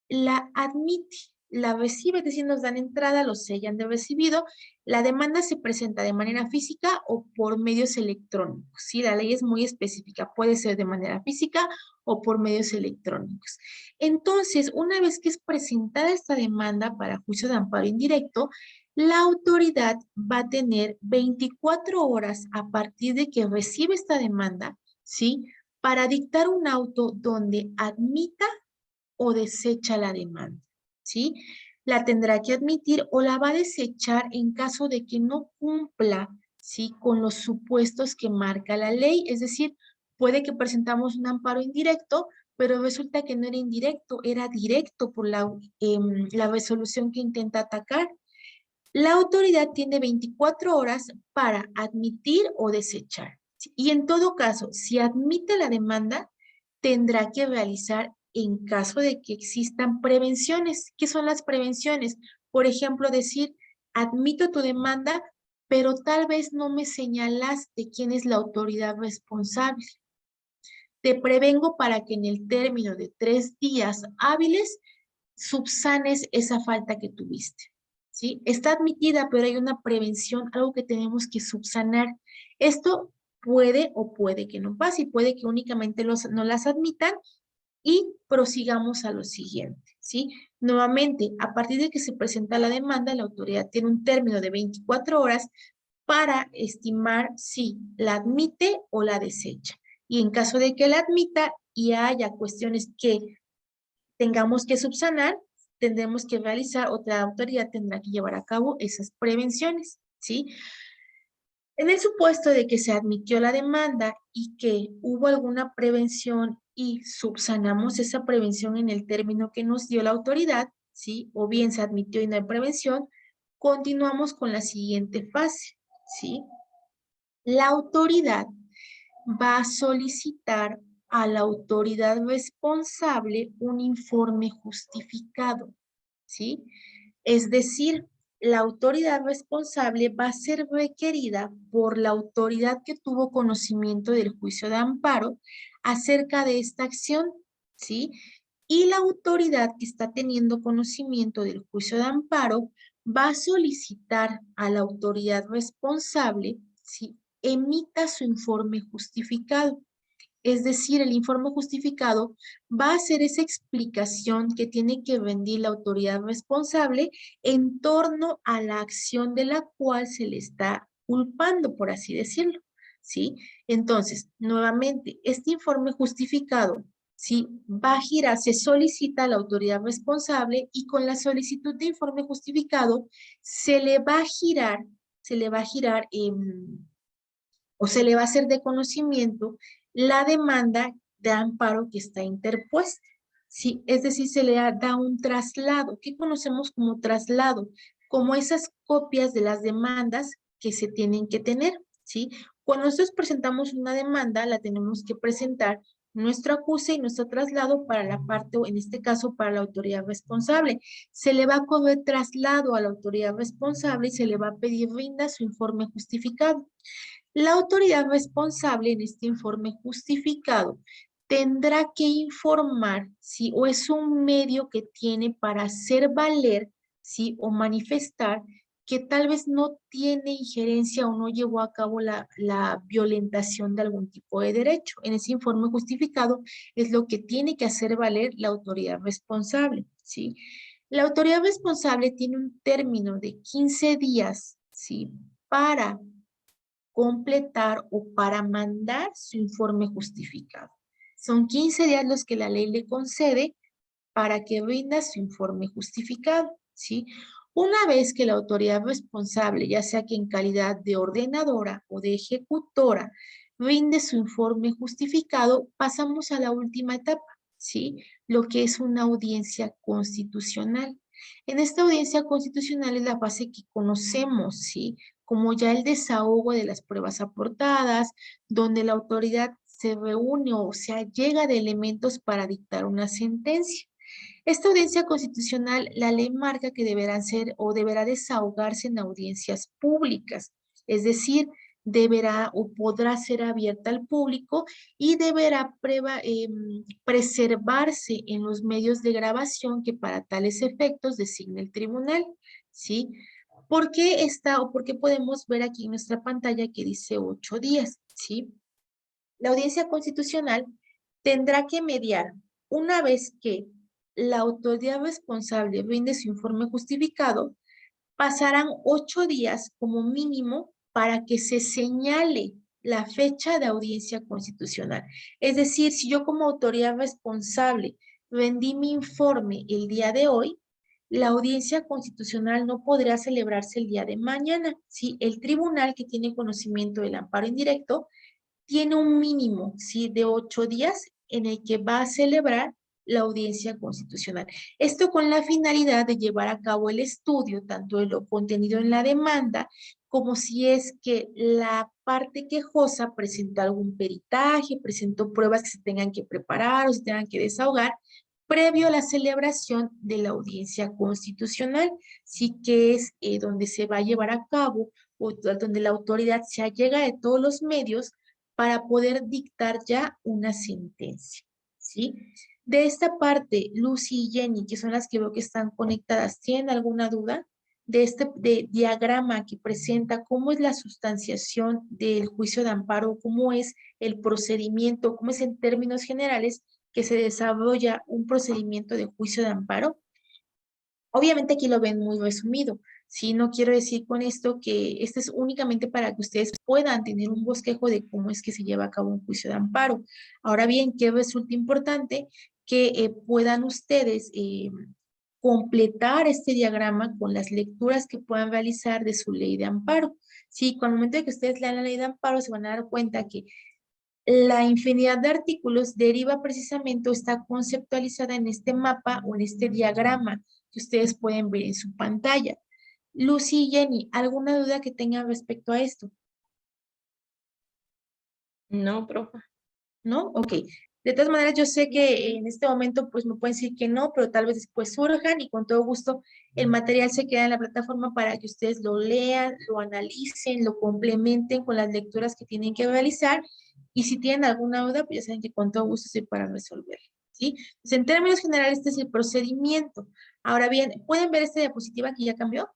S1: la admite, la recibe, es decir, nos dan entrada, lo sellan de recibido. La demanda se presenta de manera física o por medios electrónicos, ¿sí? La ley es muy específica, puede ser de manera física o por medios electrónicos. Entonces, una vez que es presentada esta demanda para juicio de amparo indirecto, la autoridad va a tener 24 horas a partir de que recibe esta demanda, ¿sí? Para dictar un auto donde admita o desecha la demanda, ¿sí? La tendrá que admitir o la va a desechar en caso de que no cumpla, ¿sí? Con los supuestos que marca la ley, es decir, puede que presentamos un amparo indirecto, pero resulta que no era indirecto, era directo por la resolución que intenta atacar. La autoridad tiene 24 horas para admitir o desechar. Y en todo caso, si admite la demanda, tendrá que realizar en caso de que existan prevenciones. ¿Qué son las prevenciones? Por ejemplo, decir, admito tu demanda, pero tal vez no me señalaste quién es la autoridad responsable. Te prevengo para que en el término de 3 días hábiles subsanes esa falta que tuviste, ¿sí? Está admitida, pero hay una prevención, algo que tenemos que subsanar. Esto puede o puede que no pase y puede que únicamente no las admitan y prosigamos a lo siguiente, ¿sí? Nuevamente, a partir de que se presenta la demanda, la autoridad tiene un término de 24 horas para estimar si la admite o la desecha. Y en caso de que la admita y haya cuestiones que tengamos que subsanar, tendremos que realizar, otra autoridad tendrá que llevar a cabo esas prevenciones, ¿sí? En el supuesto de que se admitió la demanda y que hubo alguna prevención y subsanamos esa prevención en el término que nos dio la autoridad, ¿sí? O bien se admitió y no hay prevención, continuamos con la siguiente fase, ¿sí? La autoridad va a solicitar a la autoridad responsable un informe justificado, ¿sí? Es decir, la autoridad responsable va a ser requerida por la autoridad que tuvo conocimiento del juicio de amparo acerca de esta acción, ¿sí? Y la autoridad que está teniendo conocimiento del juicio de amparo va a solicitar a la autoridad responsable, ¿sí?, emita su informe justificado. Es decir, el informe justificado va a ser esa explicación que tiene que rendir la autoridad responsable en torno a la acción de la cual se le está culpando, por así decirlo, ¿sí? Entonces, nuevamente, este informe justificado, ¿sí?, va a girar, se solicita a la autoridad responsable y con la solicitud de informe justificado se le va a girar, o se le va a hacer de conocimiento la demanda de amparo que está interpuesta, ¿sí? Es decir, se le da un traslado. ¿Qué conocemos como traslado? Como esas copias de las demandas que se tienen que tener, ¿sí? Cuando nosotros presentamos una demanda, la tenemos que presentar nuestro acuse y nuestro traslado para la parte, o en este caso, para la autoridad responsable. Se le va a correr traslado a la autoridad responsable y se le va a pedir rinda su informe justificado. La autoridad responsable en este informe justificado tendrá que informar si o es un medio que tiene para hacer valer, ¿sí?, o manifestar que tal vez no tiene injerencia o no llevó a cabo la violentación de algún tipo de derecho. En ese informe justificado es lo que tiene que hacer valer la autoridad responsable, ¿sí? La autoridad responsable tiene un término de 15 días, ¿sí?, para completar o para mandar su informe justificado. Son 15 días los que la ley le concede para que rinda su informe justificado, ¿sí? Una vez que la autoridad responsable, ya sea que en calidad de ordenadora o de ejecutora, rinde su informe justificado, pasamos a la última etapa, ¿sí? Lo que es una audiencia constitucional. En esta audiencia constitucional es la fase que conocemos, ¿sí?, como ya el desahogo de las pruebas aportadas, donde la autoridad se reúne o se allega de elementos para dictar una sentencia. Esta audiencia constitucional, la ley marca que deberán ser o deberá desahogarse en audiencias públicas, es decir, deberá o podrá ser abierta al público y deberá preservarse en los medios de grabación que para tales efectos designe el tribunal, ¿sí? ¿Por qué está o por qué podemos ver aquí en nuestra pantalla que dice 8 días, ¿sí? La audiencia constitucional tendrá que mediar una vez que la autoridad responsable rinde su informe justificado, pasarán 8 días como mínimo para que se señale la fecha de audiencia constitucional. Es decir, si yo como autoridad responsable rendí mi informe el día de hoy, la audiencia constitucional no podrá celebrarse el día de mañana. ¿Sí? El tribunal que tiene conocimiento del amparo indirecto tiene un mínimo, ¿sí?, de 8 días en el que va a celebrar la audiencia constitucional. Esto con la finalidad de llevar a cabo el estudio, tanto de lo contenido en la demanda, como si es que la parte quejosa presentó algún peritaje, presentó pruebas que se tengan que preparar o se tengan que desahogar, previo a la celebración de la audiencia constitucional, sí que es donde se va a llevar a cabo o donde la autoridad se allega de todos los medios para poder dictar ya una sentencia, ¿sí? De esta parte, Lucy y Jenny, que son las que veo que están conectadas, ¿tienen alguna duda de este diagrama que presenta cómo es la sustanciación del juicio de amparo, cómo es el procedimiento, cómo es en términos generales que se desarrolla un procedimiento de juicio de amparo. Obviamente aquí lo ven muy resumido, ¿sí? No quiero decir con esto que este es únicamente para que ustedes puedan tener un bosquejo de cómo es que se lleva a cabo un juicio de amparo. Ahora bien, ¿qué resulta importante? Que puedan ustedes completar este diagrama con las lecturas que puedan realizar de su ley de amparo. Sí, con el momento de que ustedes lean la ley de amparo se van a dar cuenta que la infinidad de artículos deriva precisamente o está conceptualizada en este mapa o en este diagrama que ustedes pueden ver en su pantalla. Lucy y Jenny, ¿alguna duda que tengan respecto a esto?
S2: No, profe.
S1: ¿No? Ok. De todas maneras, yo sé que en este momento pues me pueden decir que no, pero tal vez después surjan y con todo gusto el material se queda en la plataforma para que ustedes lo lean, lo analicen, lo complementen con las lecturas que tienen que realizar y si tienen alguna duda, pues ya saben que con todo gusto estoy para resolver, ¿sí? Pues en términos generales, este es el procedimiento. Ahora bien, ¿pueden ver esta diapositiva que ya cambió?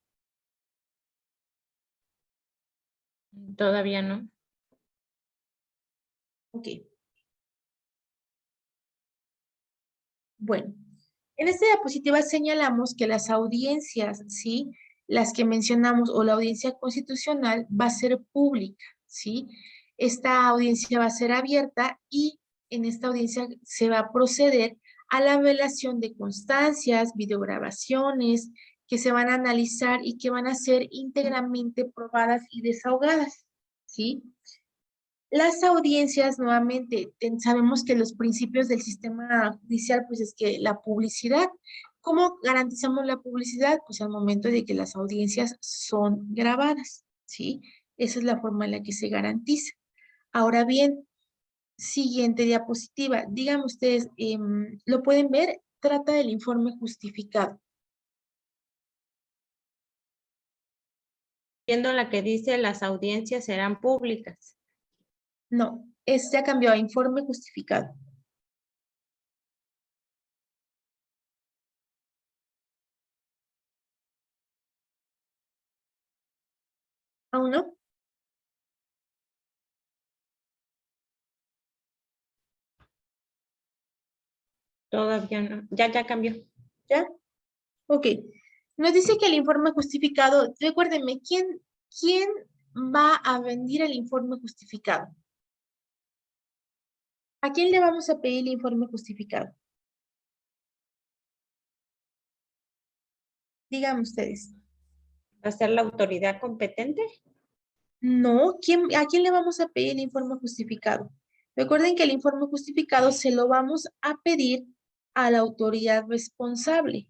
S2: Todavía no.
S1: Ok. Bueno, en esta diapositiva señalamos que las audiencias, ¿sí? Las que mencionamos o la audiencia constitucional va a ser pública, ¿sí? Esta audiencia va a ser abierta y en esta audiencia se va a proceder a la revelación de constancias, videograbaciones que se van a analizar y que van a ser íntegramente probadas y desahogadas, ¿sí? Las audiencias, nuevamente, sabemos que los principios del sistema judicial, pues es que la publicidad, ¿cómo garantizamos la publicidad? Pues al momento de que las audiencias son grabadas, ¿sí? Esa es la forma en la que se garantiza. Ahora bien, siguiente diapositiva, díganme ustedes, ¿lo pueden ver? Trata del informe justificado.
S2: Viendo la que dice las audiencias serán públicas.
S1: No, ya cambió a informe justificado. ¿Aún no?
S2: Todavía no. Ya cambió.
S1: ¿Ya? Ok. Nos dice que el informe justificado, recuérdenme, ¿quién va a rendir el informe justificado? ¿A quién le vamos a pedir el informe justificado? Díganme ustedes.
S2: ¿Va a ser la autoridad competente?
S1: No, ¿a quién le vamos a pedir el informe justificado? Recuerden que el informe justificado se lo vamos a pedir a la autoridad responsable,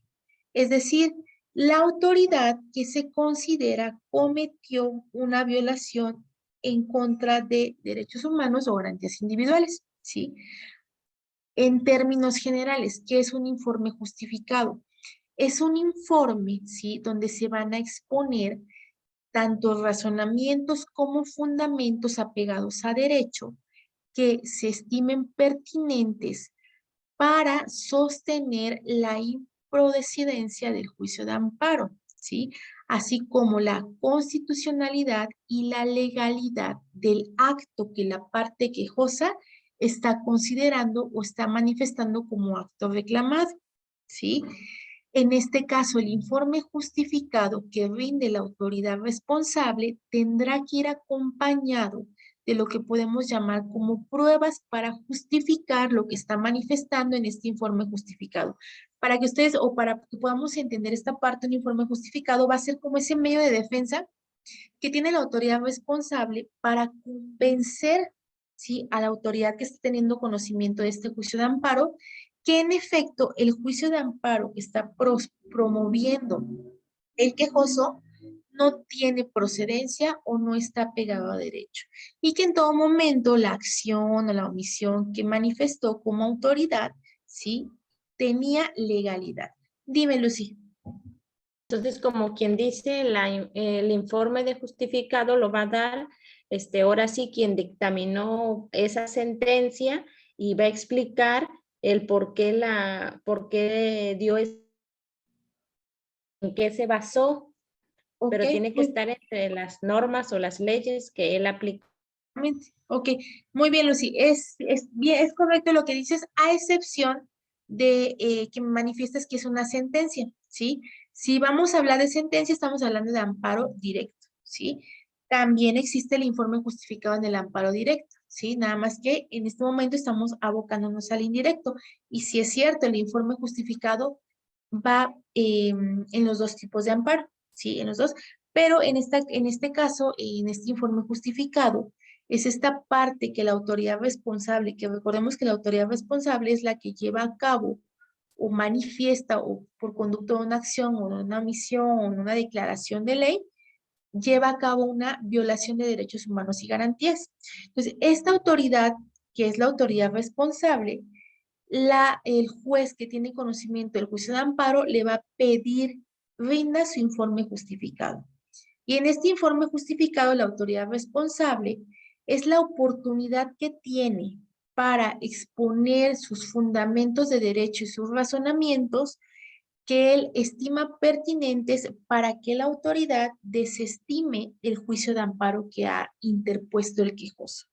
S1: es decir, la autoridad que se considera cometió una violación en contra de derechos humanos o garantías individuales, ¿sí? En términos generales, ¿qué es un informe justificado? Es un informe, ¿sí? Donde se van a exponer tanto razonamientos como fundamentos apegados a derecho que se estimen pertinentes para sostener la improcederncia del juicio de amparo, ¿sí? Así como la constitucionalidad y la legalidad del acto que la parte quejosa está considerando o está manifestando como acto reclamado, ¿sí? En este caso, el informe justificado que rinde la autoridad responsable tendrá que ir acompañado de lo que podemos llamar como pruebas para justificar lo que está manifestando en este informe justificado. Para que ustedes o para que podamos entender esta parte del informe justificado, va a ser como ese medio de defensa que tiene la autoridad responsable para convencer, ¿sí?, a la autoridad que está teniendo conocimiento de este juicio de amparo, que en efecto el juicio de amparo que está promoviendo el quejoso no tiene procedencia o no está pegado a derecho. Y que en todo momento la acción o la omisión que manifestó como autoridad, ¿sí?, tenía legalidad. Dime, Lucy.
S2: Entonces, como quien dice, el informe de justificado lo va a dar, ahora sí, quien dictaminó esa sentencia y va a explicar el por qué dio, en qué se basó,
S1: Ok,
S2: pero tiene que estar entre las normas o las leyes que él aplicó.
S1: Ok, muy bien, Lucy. Bien, es correcto lo que dices, a excepción de que me manifiestas que es una sentencia, ¿sí? Si vamos a hablar de sentencia, estamos hablando de amparo directo, ¿sí? También existe el informe justificado en el amparo directo, ¿sí? Nada más que en este momento estamos abocándonos al indirecto. Y si es cierto, el informe justificado va en los dos tipos de amparo, ¿sí? En los dos. Pero en este caso, en este informe justificado, es esta parte que la autoridad responsable, que recordemos que la autoridad responsable es la que lleva a cabo o manifiesta o por conducto de una acción o de una omisión o de una declaración de ley, lleva a cabo una violación de derechos humanos y garantías. Entonces, esta autoridad, que es la autoridad responsable, el juez que tiene conocimiento del juicio de amparo le va a pedir rinda su informe justificado. Y en este informe justificado, la autoridad responsable es la oportunidad que tiene para exponer sus fundamentos de derecho y sus razonamientos que él estima pertinentes para que la autoridad desestime el juicio de amparo que ha interpuesto el quejoso.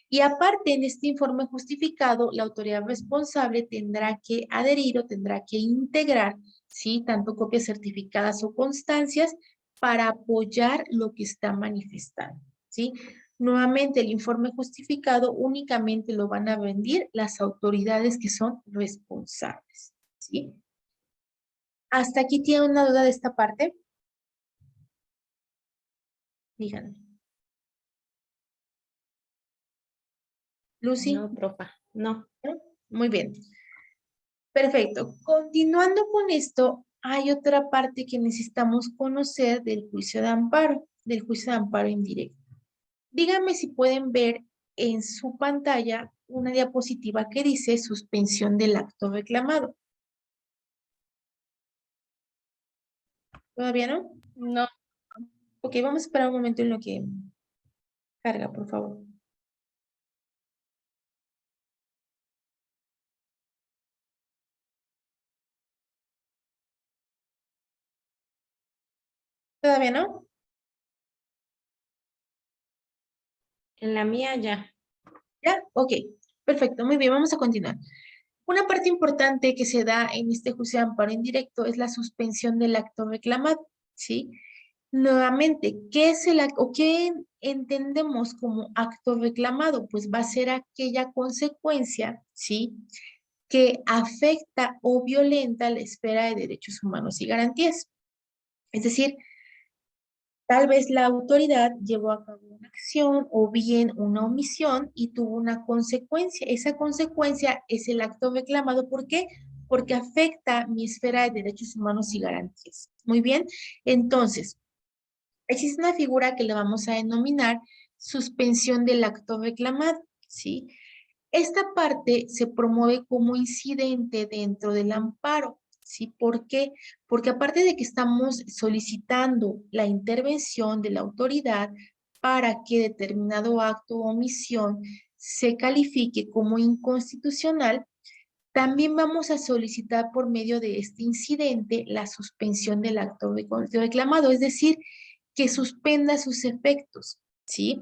S1: Y aparte, en este informe justificado, la autoridad responsable tendrá que adherir o tendrá que integrar, ¿sí? Tanto copias certificadas o constancias para apoyar lo que está manifestando, ¿sí? Nuevamente, el informe justificado únicamente lo van a rendir las autoridades que son responsables, ¿sí? ¿Hasta aquí tiene una duda de esta parte? Díganme. Lucy.
S2: No, profa, no.
S1: Muy bien. Perfecto. Continuando con esto, hay otra parte que necesitamos conocer del juicio de amparo indirecto. Díganme si pueden ver en su pantalla una diapositiva que dice suspensión del acto reclamado. ¿Todavía no?
S3: No,
S1: Ok, vamos a esperar un momento en lo que carga, por favor. ¿Todavía no?
S2: En la mía ya.
S1: ¿Ya? Ok, perfecto, muy bien, vamos a continuar. Una parte importante que se da en este juicio de amparo indirecto es la suspensión del acto reclamado, ¿sí? Nuevamente, ¿qué es o qué entendemos como acto reclamado? Pues va a ser aquella consecuencia, ¿sí? Que afecta o violenta la esfera de derechos humanos y garantías. Es decir, tal vez la autoridad llevó a cabo una acción o bien una omisión y tuvo una consecuencia. Esa consecuencia es el acto reclamado. ¿Por qué? Porque afecta mi esfera de derechos humanos y garantías. Muy bien. Entonces, existe una figura que le vamos a denominar suspensión del acto reclamado, ¿sí? Esta parte se promueve como incidente dentro del amparo, ¿sí? ¿Por qué? Porque aparte de que estamos solicitando la intervención de la autoridad para que determinado acto o omisión se califique como inconstitucional, también vamos a solicitar por medio de este incidente la suspensión del acto reclamado, es decir, que suspenda sus efectos, ¿sí?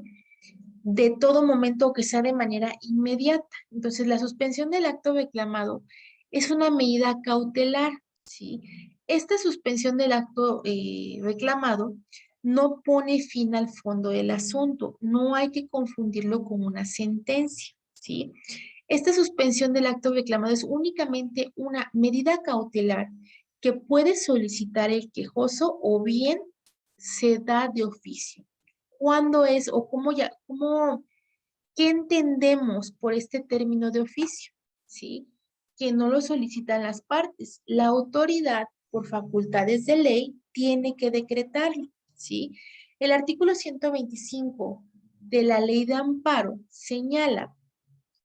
S1: De todo momento que sea de manera inmediata. Entonces, la suspensión del acto reclamado es una medida cautelar, ¿sí? Esta suspensión del acto reclamado no pone fin al fondo del asunto, no hay que confundirlo con una sentencia, ¿sí? Esta suspensión del acto reclamado es únicamente una medida cautelar que puede solicitar el quejoso o bien se da de oficio. ¿Cuándo es o qué entendemos por este término de oficio? ¿Sí? Que no lo solicitan las partes. La autoridad, por facultades de ley, tiene que decretarlo, ¿sí? El artículo 125 de la Ley de Amparo señala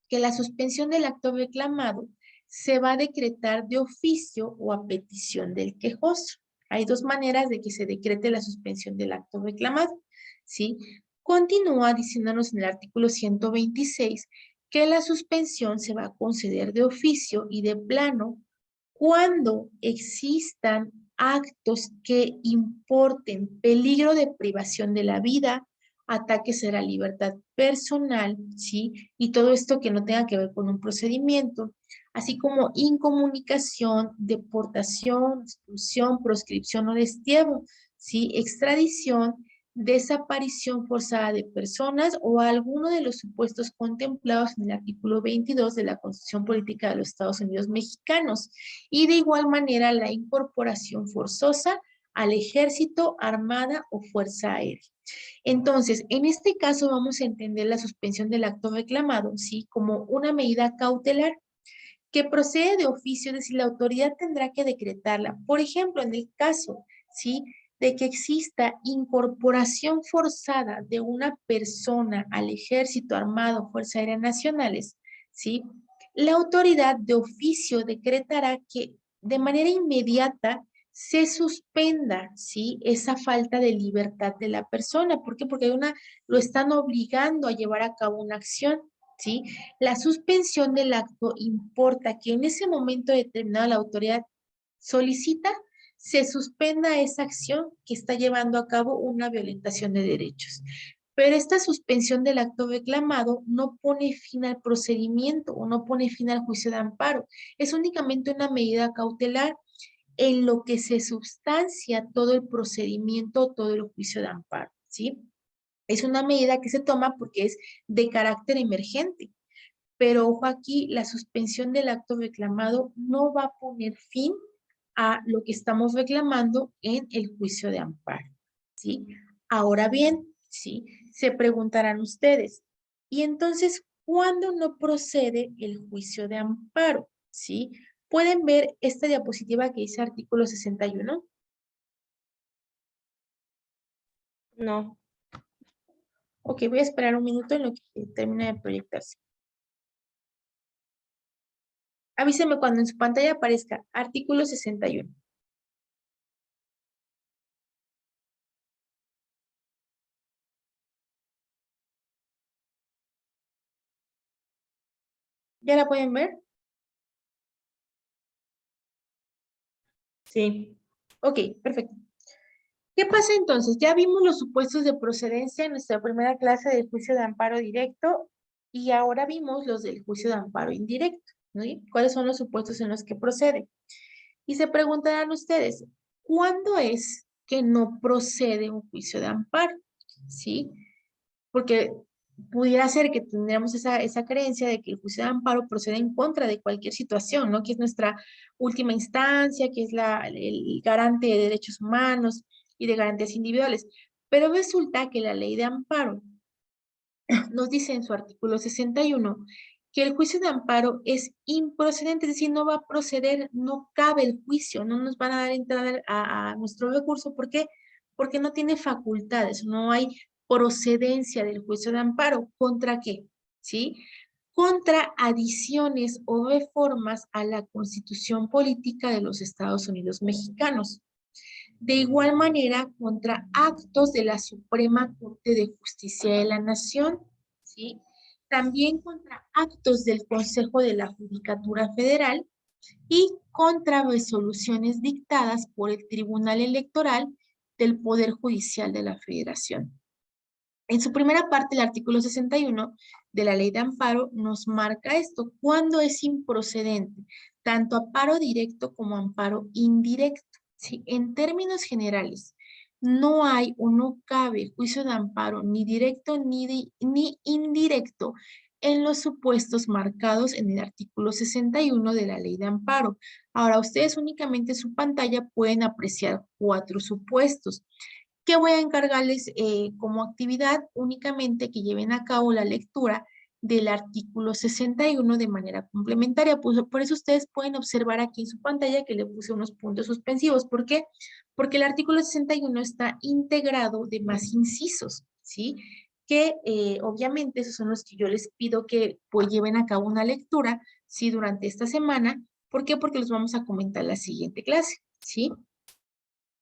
S1: que la suspensión del acto reclamado se va a decretar de oficio o a petición del quejoso. Hay dos maneras de que se decrete la suspensión del acto reclamado, ¿sí? Continúa diciéndonos en el artículo 126 que la suspensión se va a conceder de oficio y de plano cuando existan actos que importen peligro de privación de la vida ataques a la libertad personal, ¿sí? Y todo esto que no tenga que ver con un procedimiento, así como incomunicación, deportación, expulsión, proscripción o destierro, ¿sí? Extradición, desaparición forzada de personas o alguno de los supuestos contemplados en el artículo 22 de la Constitución Política de los Estados Unidos Mexicanos. Y de igual manera la incorporación forzosa al ejército, armada o fuerza aérea. Entonces, en este caso vamos a entender la suspensión del acto reclamado, ¿sí? Como una medida cautelar que procede de oficio, es decir, la autoridad tendrá que decretarla. Por ejemplo, en el caso, ¿sí? De que exista incorporación forzada de una persona al ejército armado, Fuerza Aérea Nacionales, ¿sí? La autoridad de oficio decretará que de manera inmediata se suspenda, ¿sí? Esa falta de libertad de la persona. ¿Por qué? Porque lo están obligando a llevar a cabo una acción, ¿sí? La suspensión del acto importa que en ese momento determinado la autoridad solicita se suspenda esa acción que está llevando a cabo una violentación de derechos. Pero esta suspensión del acto reclamado no pone fin al procedimiento o no pone fin al juicio de amparo. Es únicamente una medida cautelar en lo que se sustancia todo el procedimiento, todo el juicio de amparo, ¿sí? Es una medida que se toma porque es de carácter emergente. Pero ojo aquí, la suspensión del acto reclamado no va a poner fin a lo que estamos reclamando en el juicio de amparo, ¿sí? Ahora bien, ¿sí? Se preguntarán ustedes, ¿y entonces cuándo no procede el juicio de amparo? ¿Sí? ¿Pueden ver esta diapositiva que dice artículo 61?
S2: No.
S1: Ok, voy a esperar un minuto en lo que termine de proyectarse. Avíseme cuando en su pantalla aparezca artículo 61. ¿Ya la pueden ver?
S2: Sí.
S1: Ok, perfecto. ¿Qué pasa entonces? Ya vimos los supuestos de procedencia en nuestra primera clase del juicio de amparo directo y ahora vimos los del juicio de amparo indirecto, ¿no? ¿Cuáles son los supuestos en los que procede? Y se preguntarán ustedes, ¿cuándo es que no procede un juicio de amparo? ¿Sí? Porque pudiera ser que tendríamos esa creencia de que el juicio de amparo procede en contra de cualquier situación, ¿no? Que es nuestra última instancia, que es el garante de derechos humanos y de garantías individuales. Pero resulta que la ley de amparo nos dice en su artículo 61 que el juicio de amparo es improcedente, es decir, no va a proceder, no cabe el juicio, no nos van a dar entrada a nuestro recurso. ¿Por qué? Porque no tiene facultades, no hay procedencia del juicio de amparo. ¿Contra qué? ¿Sí? Contra adiciones o reformas a la Constitución Política de los Estados Unidos Mexicanos. De igual manera, contra actos de la Suprema Corte de Justicia de la Nación, ¿sí? También contra actos del Consejo de la Judicatura Federal y contra resoluciones dictadas por el Tribunal Electoral del Poder Judicial de la Federación. En su primera parte, el artículo 61 de la Ley de Amparo nos marca esto, cuándo es improcedente, tanto amparo directo como amparo indirecto. ¿Sí? En términos generales, no hay o no cabe juicio de amparo ni directo ni indirecto en los supuestos marcados en el artículo 61 de la Ley de Amparo. Ahora, ustedes únicamente en su pantalla pueden apreciar 4 supuestos. ¿Qué voy a encargarles como actividad? Únicamente que lleven a cabo la lectura del artículo 61 de manera complementaria. Pues, por eso ustedes pueden observar aquí en su pantalla que le puse unos puntos suspensivos. ¿Por qué? Porque el artículo 61 está integrado de más incisos, ¿sí? Que obviamente esos son los que yo les pido que pues lleven a cabo una lectura, ¿sí? Durante esta semana. ¿Por qué? Porque los vamos a comentar en la siguiente clase, ¿sí?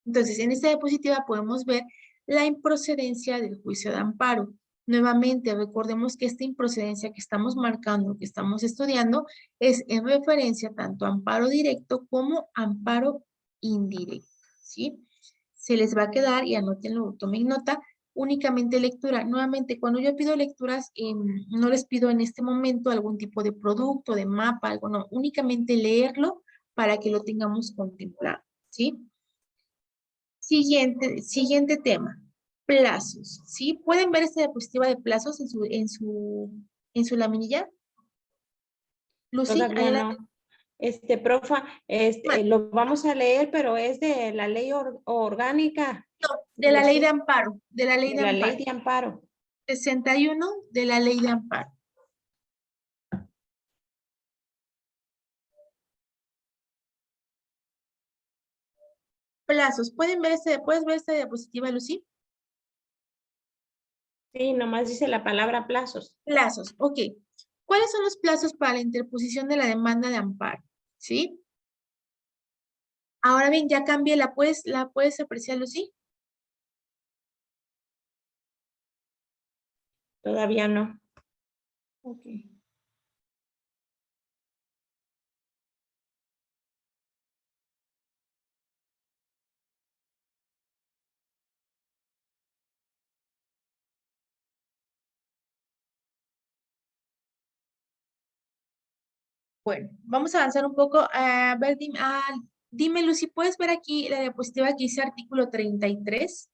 S1: Entonces, en esta diapositiva podemos ver la improcedencia del juicio de amparo. Nuevamente, recordemos que esta improcedencia que estamos marcando, que estamos estudiando, es en referencia tanto a amparo directo como amparo indirecto, ¿sí? Se les va a quedar, y anótenlo, tomen nota, únicamente lectura. Nuevamente, cuando yo pido lecturas, no les pido en este momento algún tipo de producto, de mapa, algo, no, únicamente leerlo para que lo tengamos contemplado, ¿sí? Siguiente tema, plazos, ¿sí? ¿Pueden ver esta diapositiva de plazos en su laminilla? Lucy,
S2: Todavía no. Profa, lo vamos a leer, pero es de la ley orgánica.
S1: de la ley de amparo, de la ley
S2: De
S1: de
S2: la
S1: amparo.
S2: ley de amparo.
S1: 61 de la ley de amparo. Plazos. ¿Puedes ver esta diapositiva, Lucy?
S2: Sí, nomás dice la palabra plazos.
S1: Plazos, ok. ¿Cuáles son los plazos para la interposición de la demanda de amparo? ¿Sí? Ahora bien, ya cambié, ¿la puedes apreciar, Lucy?
S2: Todavía no.
S1: Ok. Bueno, vamos a avanzar un poco. A ver, dime, Lucy, ¿puedes ver aquí la diapositiva que dice artículo 33?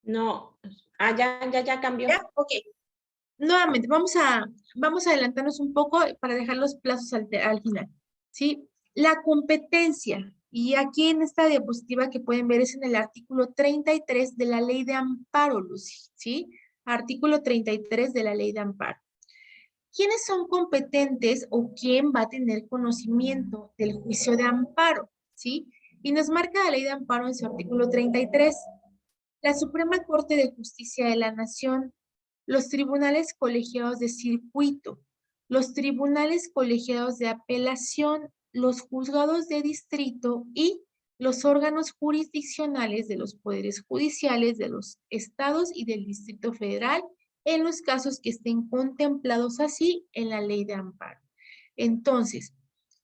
S2: No. Ah, ya cambió.
S1: ¿Ya? Ok. Nuevamente, vamos a adelantarnos un poco para dejar los plazos al final, ¿sí? La competencia, y aquí en esta diapositiva que pueden ver es en el artículo 33 de la ley de amparo, Lucy, ¿sí? Artículo 33 de la ley de amparo. ¿Quiénes son competentes o quién va a tener conocimiento del juicio de amparo? ¿Sí? Y nos marca la ley de amparo en su artículo 33. La Suprema Corte de Justicia de la Nación, los tribunales colegiados de circuito, los tribunales colegiados de apelación, los juzgados de distrito y los órganos jurisdiccionales de los poderes judiciales de los estados y del Distrito Federal en los casos que estén contemplados así en la ley de amparo. Entonces,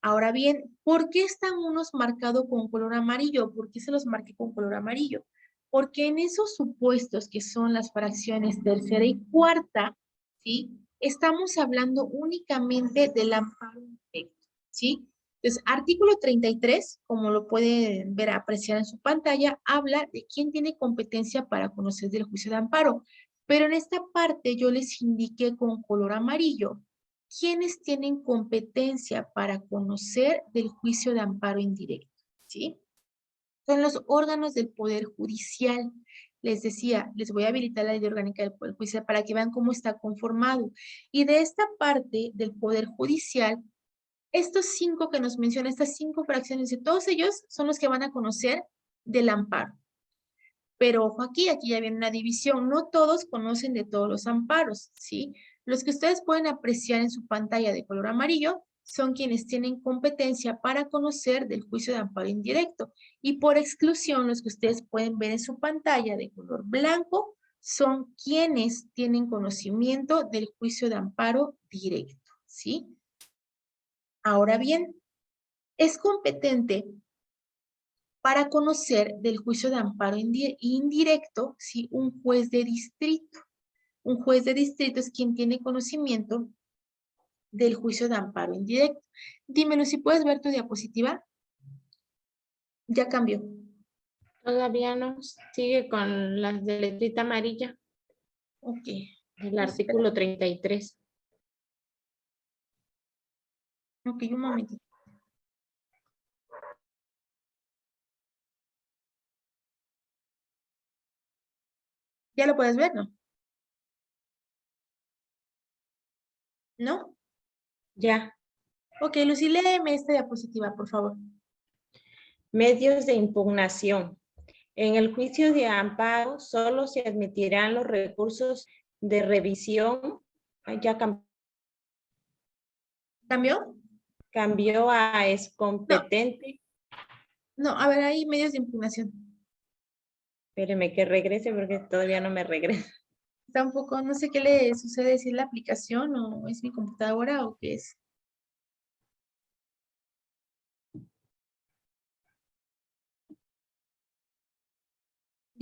S1: ahora bien, ¿por qué están unos marcados con color amarillo? ¿Por qué se los marqué con color amarillo? Porque en esos supuestos que son las fracciones tercera y cuarta, ¿sí? Estamos hablando únicamente del amparo indirecto, ¿sí? Entonces, artículo 33, como lo pueden ver, apreciar en su pantalla, habla de quién tiene competencia para conocer del juicio de amparo. Pero en esta parte yo les indiqué con color amarillo quiénes tienen competencia para conocer del juicio de amparo indirecto, ¿sí? Son los órganos del Poder Judicial. Les decía, les voy a habilitar la ley orgánica del Poder Judicial para que vean cómo está conformado. Y de esta parte del Poder Judicial, estos 5 que nos menciona, estas 5 fracciones, todos ellos son los que van a conocer del amparo. Pero ojo aquí ya viene una división. No todos conocen de todos los amparos, ¿sí? Los que ustedes pueden apreciar en su pantalla de color amarillo son quienes tienen competencia para conocer del juicio de amparo indirecto. Y por exclusión, los que ustedes pueden ver en su pantalla de color blanco son quienes tienen conocimiento del juicio de amparo directo, ¿sí? Ahora bien, es competente para conocer del juicio de amparo indirecto, ¿sí? Un juez de distrito. Un juez de distrito es quien tiene conocimiento del juicio de amparo indirecto. Dímelo, si puedes ver tu diapositiva. Ya cambió.
S2: Todavía no. Sigue con la de letrita amarilla.
S1: Ok.
S2: El artículo 33.
S1: Ok, un momentito. ¿Ya lo puedes ver, no? ¿No?
S2: Ya.
S1: Ok, Lucy, léeme esta diapositiva, por favor.
S2: Medios de impugnación. En el juicio de amparo solo se admitirán los recursos de revisión. Ya
S1: ¿Cambió?
S2: cambió a es competente.
S1: No, a ver, hay medios de impugnación.
S2: Espéreme que regrese porque todavía no me regresa.
S1: Tampoco, no sé qué le sucede, si es la aplicación o es mi computadora o qué es.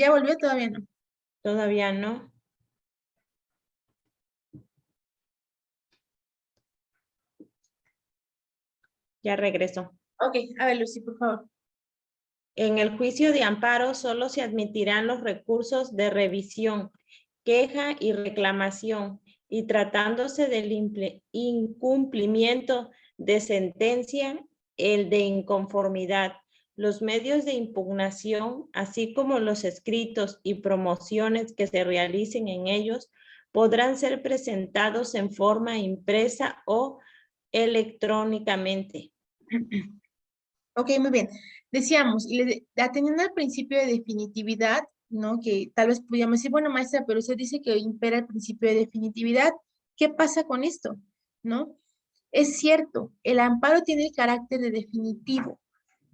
S1: ¿Ya volvió? Todavía no.
S2: Todavía no. Ya regresó.
S1: Ok, a ver, Lucy, por favor.
S2: En el juicio de amparo solo se admitirán los recursos de revisión, queja y reclamación, y tratándose del incumplimiento de sentencia, el de inconformidad. Los medios de impugnación, así como los escritos y promociones que se realicen en ellos, podrán ser presentados en forma impresa o electrónicamente.
S1: Ok, muy bien. Decíamos, atendiendo al principio de definitividad, ¿no? Que tal vez pudiéramos decir, bueno, maestra, pero usted dice que impera el principio de definitividad. ¿Qué pasa con esto? ¿No? Es cierto, el amparo tiene el carácter de definitivo,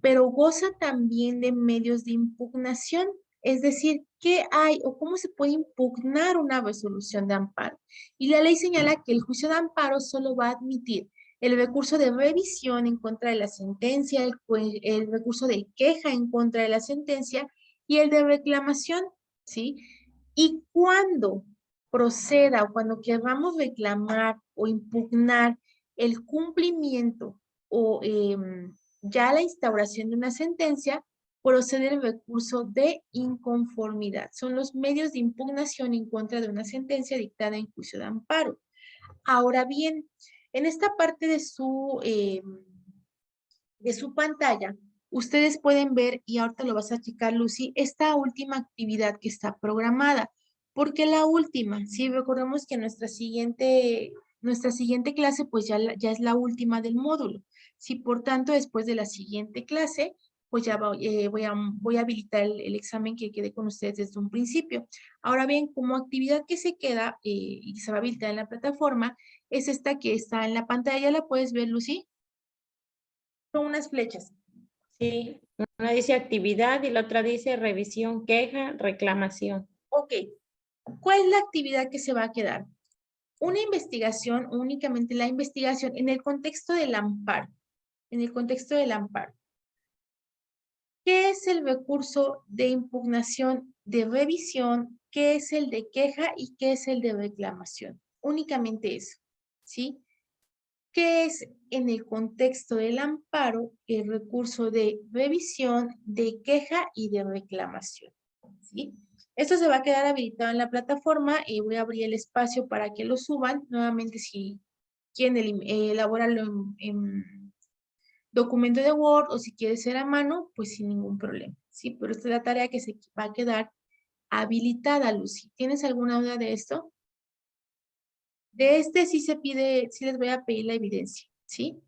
S1: pero goza también de medios de impugnación. Es decir, ¿qué hay o cómo se puede impugnar una resolución de amparo? Y la ley señala que el juicio de amparo solo va a admitir el recurso de revisión en contra de la sentencia, el recurso de queja en contra de la sentencia y el de reclamación, ¿sí? Y cuando proceda o cuando queramos reclamar o impugnar el cumplimiento o ya la instauración de una sentencia, procede el recurso de inconformidad. Son los medios de impugnación en contra de una sentencia dictada en juicio de amparo. Ahora bien, en esta parte de su pantalla, ustedes pueden ver, y ahorita lo vas a checar, Lucy, esta última actividad que está programada. Porque la última, si recordemos que nuestra siguiente clase, pues ya es la última del módulo. Si por tanto, después de la siguiente clase, pues ya voy a habilitar el examen que quedé con ustedes desde un principio. Ahora bien, como actividad que se queda y se va a habilitar en la plataforma, es esta que está en la pantalla. ¿Ya la puedes ver, Lucy? Son unas flechas.
S2: Sí, una dice actividad y la otra dice revisión, queja, reclamación.
S1: Ok. ¿Cuál es la actividad que se va a quedar? Una investigación, únicamente la investigación en el contexto del amparo. En el contexto del amparo. ¿Qué es el recurso de impugnación de revisión? ¿Qué es el de queja y qué es el de reclamación? Únicamente eso, ¿sí? ¿Qué es en el contexto del amparo el recurso de revisión, de queja y de reclamación? ¿Sí? Esto se va a quedar habilitado en la plataforma y voy a abrir el espacio para que lo suban. Nuevamente, si quieren elaborarlo en documento de Word o si quiere ser a mano, pues sin ningún problema. Sí, pero esta es la tarea que se va a quedar habilitada, Lucy. ¿Tienes alguna duda de esto? De este sí se pide, sí les voy a pedir la evidencia, ¿sí?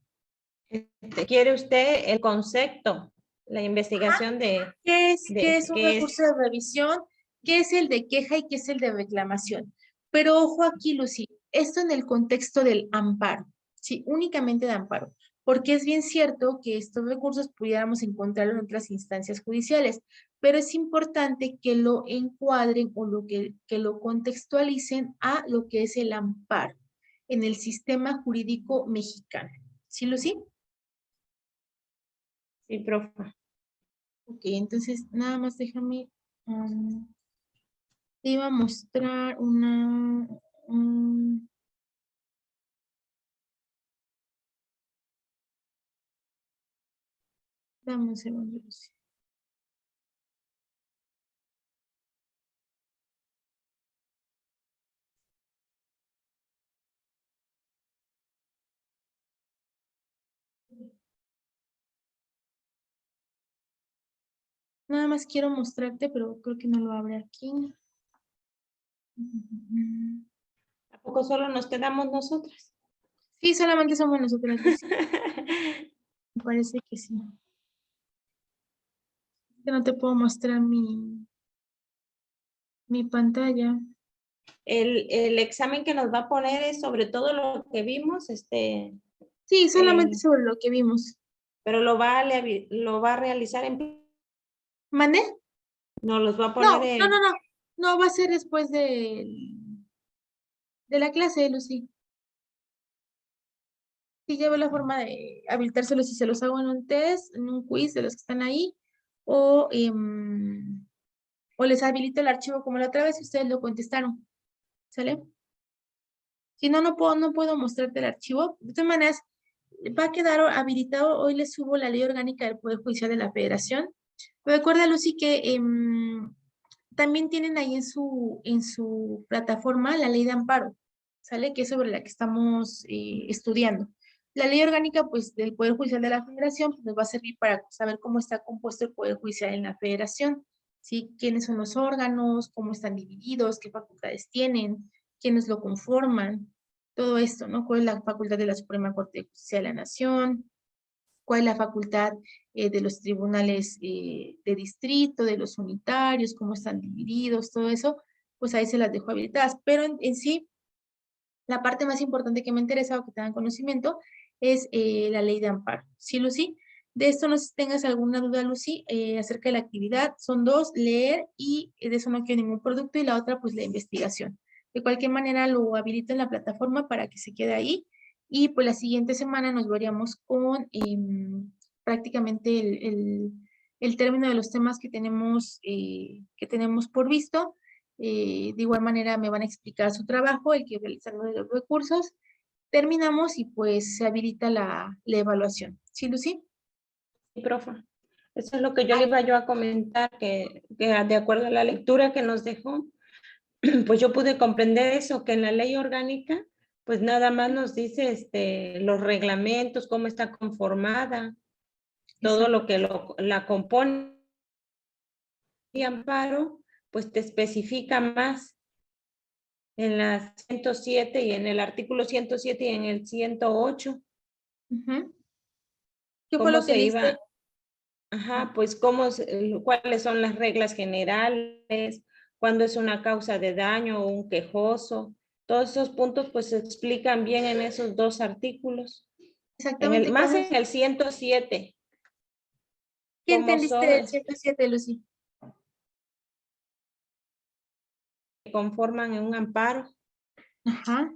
S2: ¿Quiere usted el concepto, la investigación de
S1: ¿Qué es un
S2: qué
S1: recurso
S2: es?
S1: de revisión? ¿Qué es el de queja y qué es el de reclamación? Pero ojo aquí, Lucy, esto en el contexto del amparo, ¿sí? Únicamente de amparo, porque es bien cierto que estos recursos pudiéramos encontrarlo en otras instancias judiciales, pero es importante que lo encuadren o que lo contextualicen a lo que es el amparo en el sistema jurídico mexicano. ¿Sí, Lucy?
S2: Sí, profe.
S1: Ok, entonces nada más déjame, te iba a mostrar dame un segundo, Lucy. Nada más quiero mostrarte, pero creo que no lo abre aquí.
S2: ¿A poco solo nos quedamos nosotras?
S1: Sí, solamente somos nosotras, Lucy. Me parece que sí. Que no te puedo mostrar mi pantalla.
S2: El examen que nos va a poner es sobre todo lo que vimos,
S1: Sí, solamente sobre lo que vimos.
S2: pero lo va a realizar en...
S1: ¿Mandé?
S2: No, los va a
S1: No,
S2: poner
S1: no, no,
S2: en...
S1: no. No, va a ser después de la clase, Lucy. Sí, ya veo la forma de habilitárselo si se los hago en un test, en un quiz de los que están ahí, o O les habilito el archivo como la otra vez y ustedes lo contestaron. ¿Sale? Si no, no puedo mostrarte el archivo. De todas maneras, va a quedar habilitado. Hoy les subo la Ley Orgánica del Poder Judicial de la Federación. Pero recuerda, Lucy, que también tienen ahí en su plataforma la Ley de Amparo, ¿sale? Que es sobre la que estamos estudiando. La Ley Orgánica, pues, del Poder Judicial de la Federación, pues, nos va a servir para saber cómo está compuesto el Poder Judicial en la Federación, ¿sí? Quiénes son los órganos, cómo están divididos, qué facultades tienen, quiénes lo conforman, todo esto, ¿no? ¿Cuál es la facultad de la Suprema Corte de Justicia de la Nación? ¿Cuál es la facultad de los tribunales de distrito, de los unitarios, cómo están divididos, todo eso? Pues ahí se las dejo habilitadas. Pero en sí, la parte más importante que me interesa o que tengan conocimiento es la ley de amparo. ¿Sí, Lucy? De esto no sé si tengas alguna duda, Lucy, acerca de la actividad. Son dos, leer y de eso no quiero ningún producto y la otra, pues la investigación. De cualquier manera, lo habilito en la plataforma para que se quede ahí. Y pues la siguiente semana nos veríamos con prácticamente el término de los temas que tenemos por visto. De igual manera me van a explicar su trabajo, el que realizan los recursos. Terminamos y pues se habilita la evaluación. ¿Sí, Lucy?
S2: Sí, profe. Eso es lo que yo le iba a comentar, que de acuerdo a la lectura que nos dejó, pues yo pude comprender eso, que en la ley orgánica, pues nada más nos dice los reglamentos, cómo está conformada, todo lo que la compone. Y amparo, pues te especifica más en la 107 y en el artículo 107 y en el 108.
S1: ¿Qué fue
S2: cómo
S1: lo que
S2: se iba,
S1: leíste?
S2: ajá, pues cuáles son las reglas generales, cuándo es una causa de daño o un quejoso. Todos esos puntos pues se explican bien en esos dos artículos.
S1: Exactamente.
S2: Más en el 107.
S1: ¿Qué
S2: Cómo
S1: entendiste
S2: son,
S1: del 107, Lucy?
S2: que conforman en un amparo,
S1: Ajá.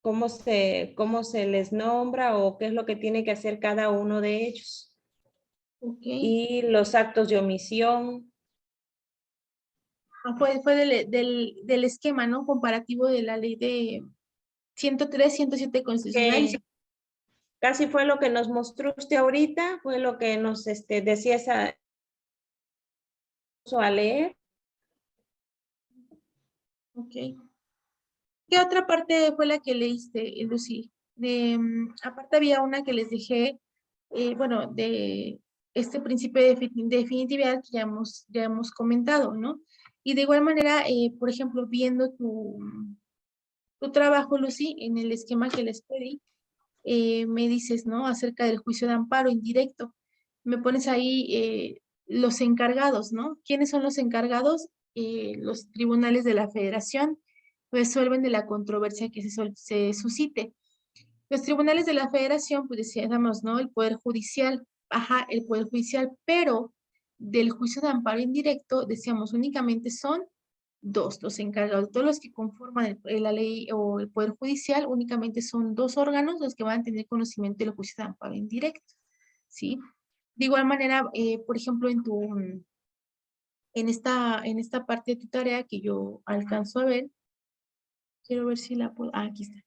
S2: cómo se les nombra o qué es lo que tiene que hacer cada uno de ellos.
S1: Ok.
S2: Y los actos de omisión.
S1: Fue del esquema, ¿no? Comparativo de la ley de 103, 107 constitucional.
S2: Que casi fue lo que nos mostró usted ahorita, fue lo que nos decía esa a leer.
S1: Ok. ¿Qué otra parte fue la que leíste, Lucy? Aparte había una que les dejé, bueno, de este principio de definitividad que ya hemos comentado, ¿no? Y de igual manera, por ejemplo, viendo tu trabajo, Lucy, en el esquema que les pedí, me dices, ¿no? Acerca del juicio de amparo indirecto. Me pones ahí los encargados, ¿no? ¿Quiénes son los encargados? Los tribunales de la Federación resuelven de la controversia que se suscite. Los tribunales de la Federación, pues decíamos, ¿no? El Poder Judicial, ajá, el Poder Judicial, pero del juicio de amparo indirecto, decíamos, únicamente son dos, los encargados, todos los que conforman la ley o el Poder Judicial, únicamente son dos órganos los que van a tener conocimiento del juicio de amparo indirecto, ¿sí? De igual manera, por ejemplo, en esta parte de tu tarea que yo alcanzo a ver, quiero ver si la puedo, aquí está,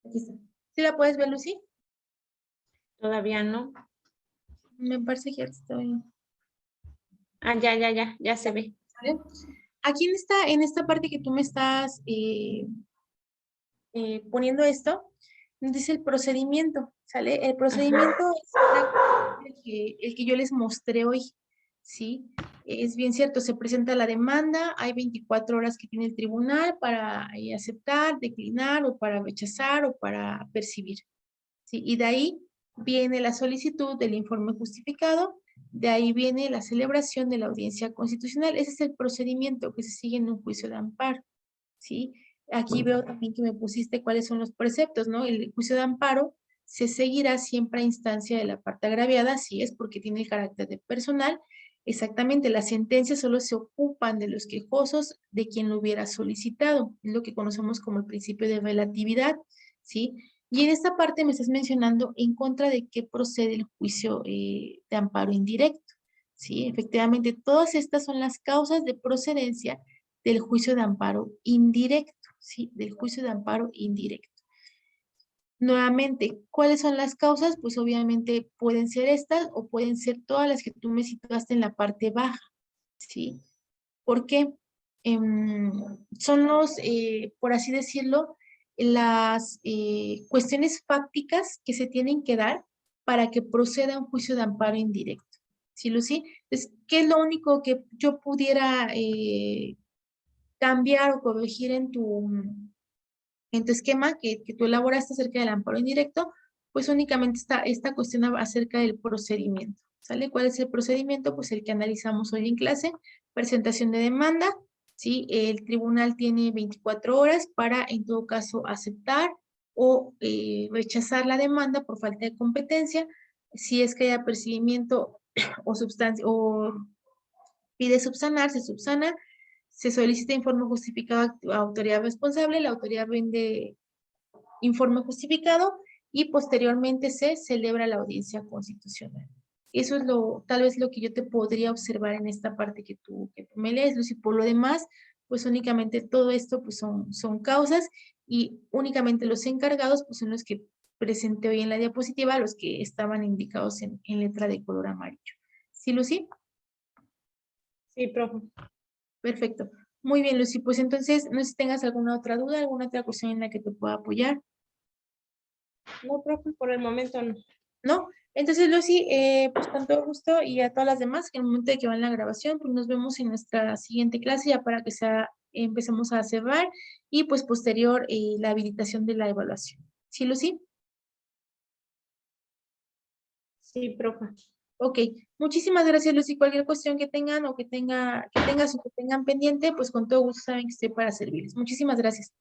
S1: aquí está. ¿Sí la puedes ver, Lucy?
S2: Todavía no.
S1: Me parece que ya estoy.
S2: Ah, ya se ve.
S1: ¿Vale? Aquí en esta parte que tú me estás poniendo esto, dice el procedimiento, ¿sale? El procedimiento es el que yo les mostré hoy, ¿sí? Es bien cierto, se presenta la demanda, hay 24 horas que tiene el tribunal para aceptar, declinar o para rechazar o para percibir, ¿sí? Y de ahí viene la solicitud del informe justificado, de ahí viene la celebración de la audiencia constitucional. Ese es el procedimiento que se sigue en un juicio de amparo, ¿sí? Aquí veo también que me pusiste cuáles son los preceptos, ¿no? El juicio de amparo se seguirá siempre a instancia de la parte agraviada, si es porque tiene el carácter de personal. Exactamente, las sentencias solo se ocupan de los quejosos de quien lo hubiera solicitado, es lo que conocemos como el principio de relatividad, ¿sí? Y en esta parte me estás mencionando en contra de qué procede el juicio de amparo indirecto, Sí, efectivamente, todas estas son las causas de procedencia del juicio de amparo indirecto, ¿sí? Del juicio de amparo indirecto. Nuevamente, ¿cuáles son las causas? Pues obviamente pueden ser estas o pueden ser todas las que tú me situaste en la parte baja, ¿sí? ¿Por qué? Son los, por así decirlo, las cuestiones fácticas que se tienen que dar para que proceda un juicio de amparo indirecto. ¿Sí, Lucy? Entonces, ¿qué es lo único que yo pudiera cambiar o corregir en tu esquema que tú elaboraste acerca del amparo indirecto? Pues únicamente está esta cuestión acerca del procedimiento, ¿sale? ¿Cuál es el procedimiento? Pues el que analizamos hoy en clase, presentación de demanda, ¿sí? El tribunal tiene 24 horas para, en todo caso, aceptar o rechazar la demanda por falta de competencia. Si es que haya perseguimiento o sustancia o pide subsanar, se subsana, se solicita informe justificado a autoridad responsable, la autoridad rinde informe justificado y posteriormente se celebra la audiencia constitucional. Eso es tal vez lo que yo te podría observar en esta parte que tú me lees, Lucy. Por lo demás, pues únicamente todo esto pues son causas y únicamente los encargados pues son los que presenté hoy en la diapositiva, los que estaban indicados en letra de color amarillo. ¿Sí, Lucy?
S2: Sí, profe.
S1: Perfecto. Muy bien, Lucy. Pues entonces, no sé si tengas alguna otra duda, alguna otra cuestión en la que te pueda apoyar.
S2: No, profe, por el momento no.
S1: ¿No? Entonces, Lucy, pues con todo gusto y a todas las demás, que en el momento de que van la grabación, pues nos vemos en nuestra siguiente clase ya para que empecemos a cerrar y pues posterior la habilitación de la evaluación. ¿Sí, Lucy?
S2: Sí, profe.
S1: Ok, muchísimas gracias, Lucy. Cualquier cuestión que tengan o que tengas o que tengan pendiente, pues con todo gusto saben que estoy para servirles. Muchísimas gracias.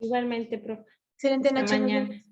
S2: Igualmente, profe.
S1: Excelente
S2: Hasta
S1: noche. Nos
S2: mañana.
S1: vemos.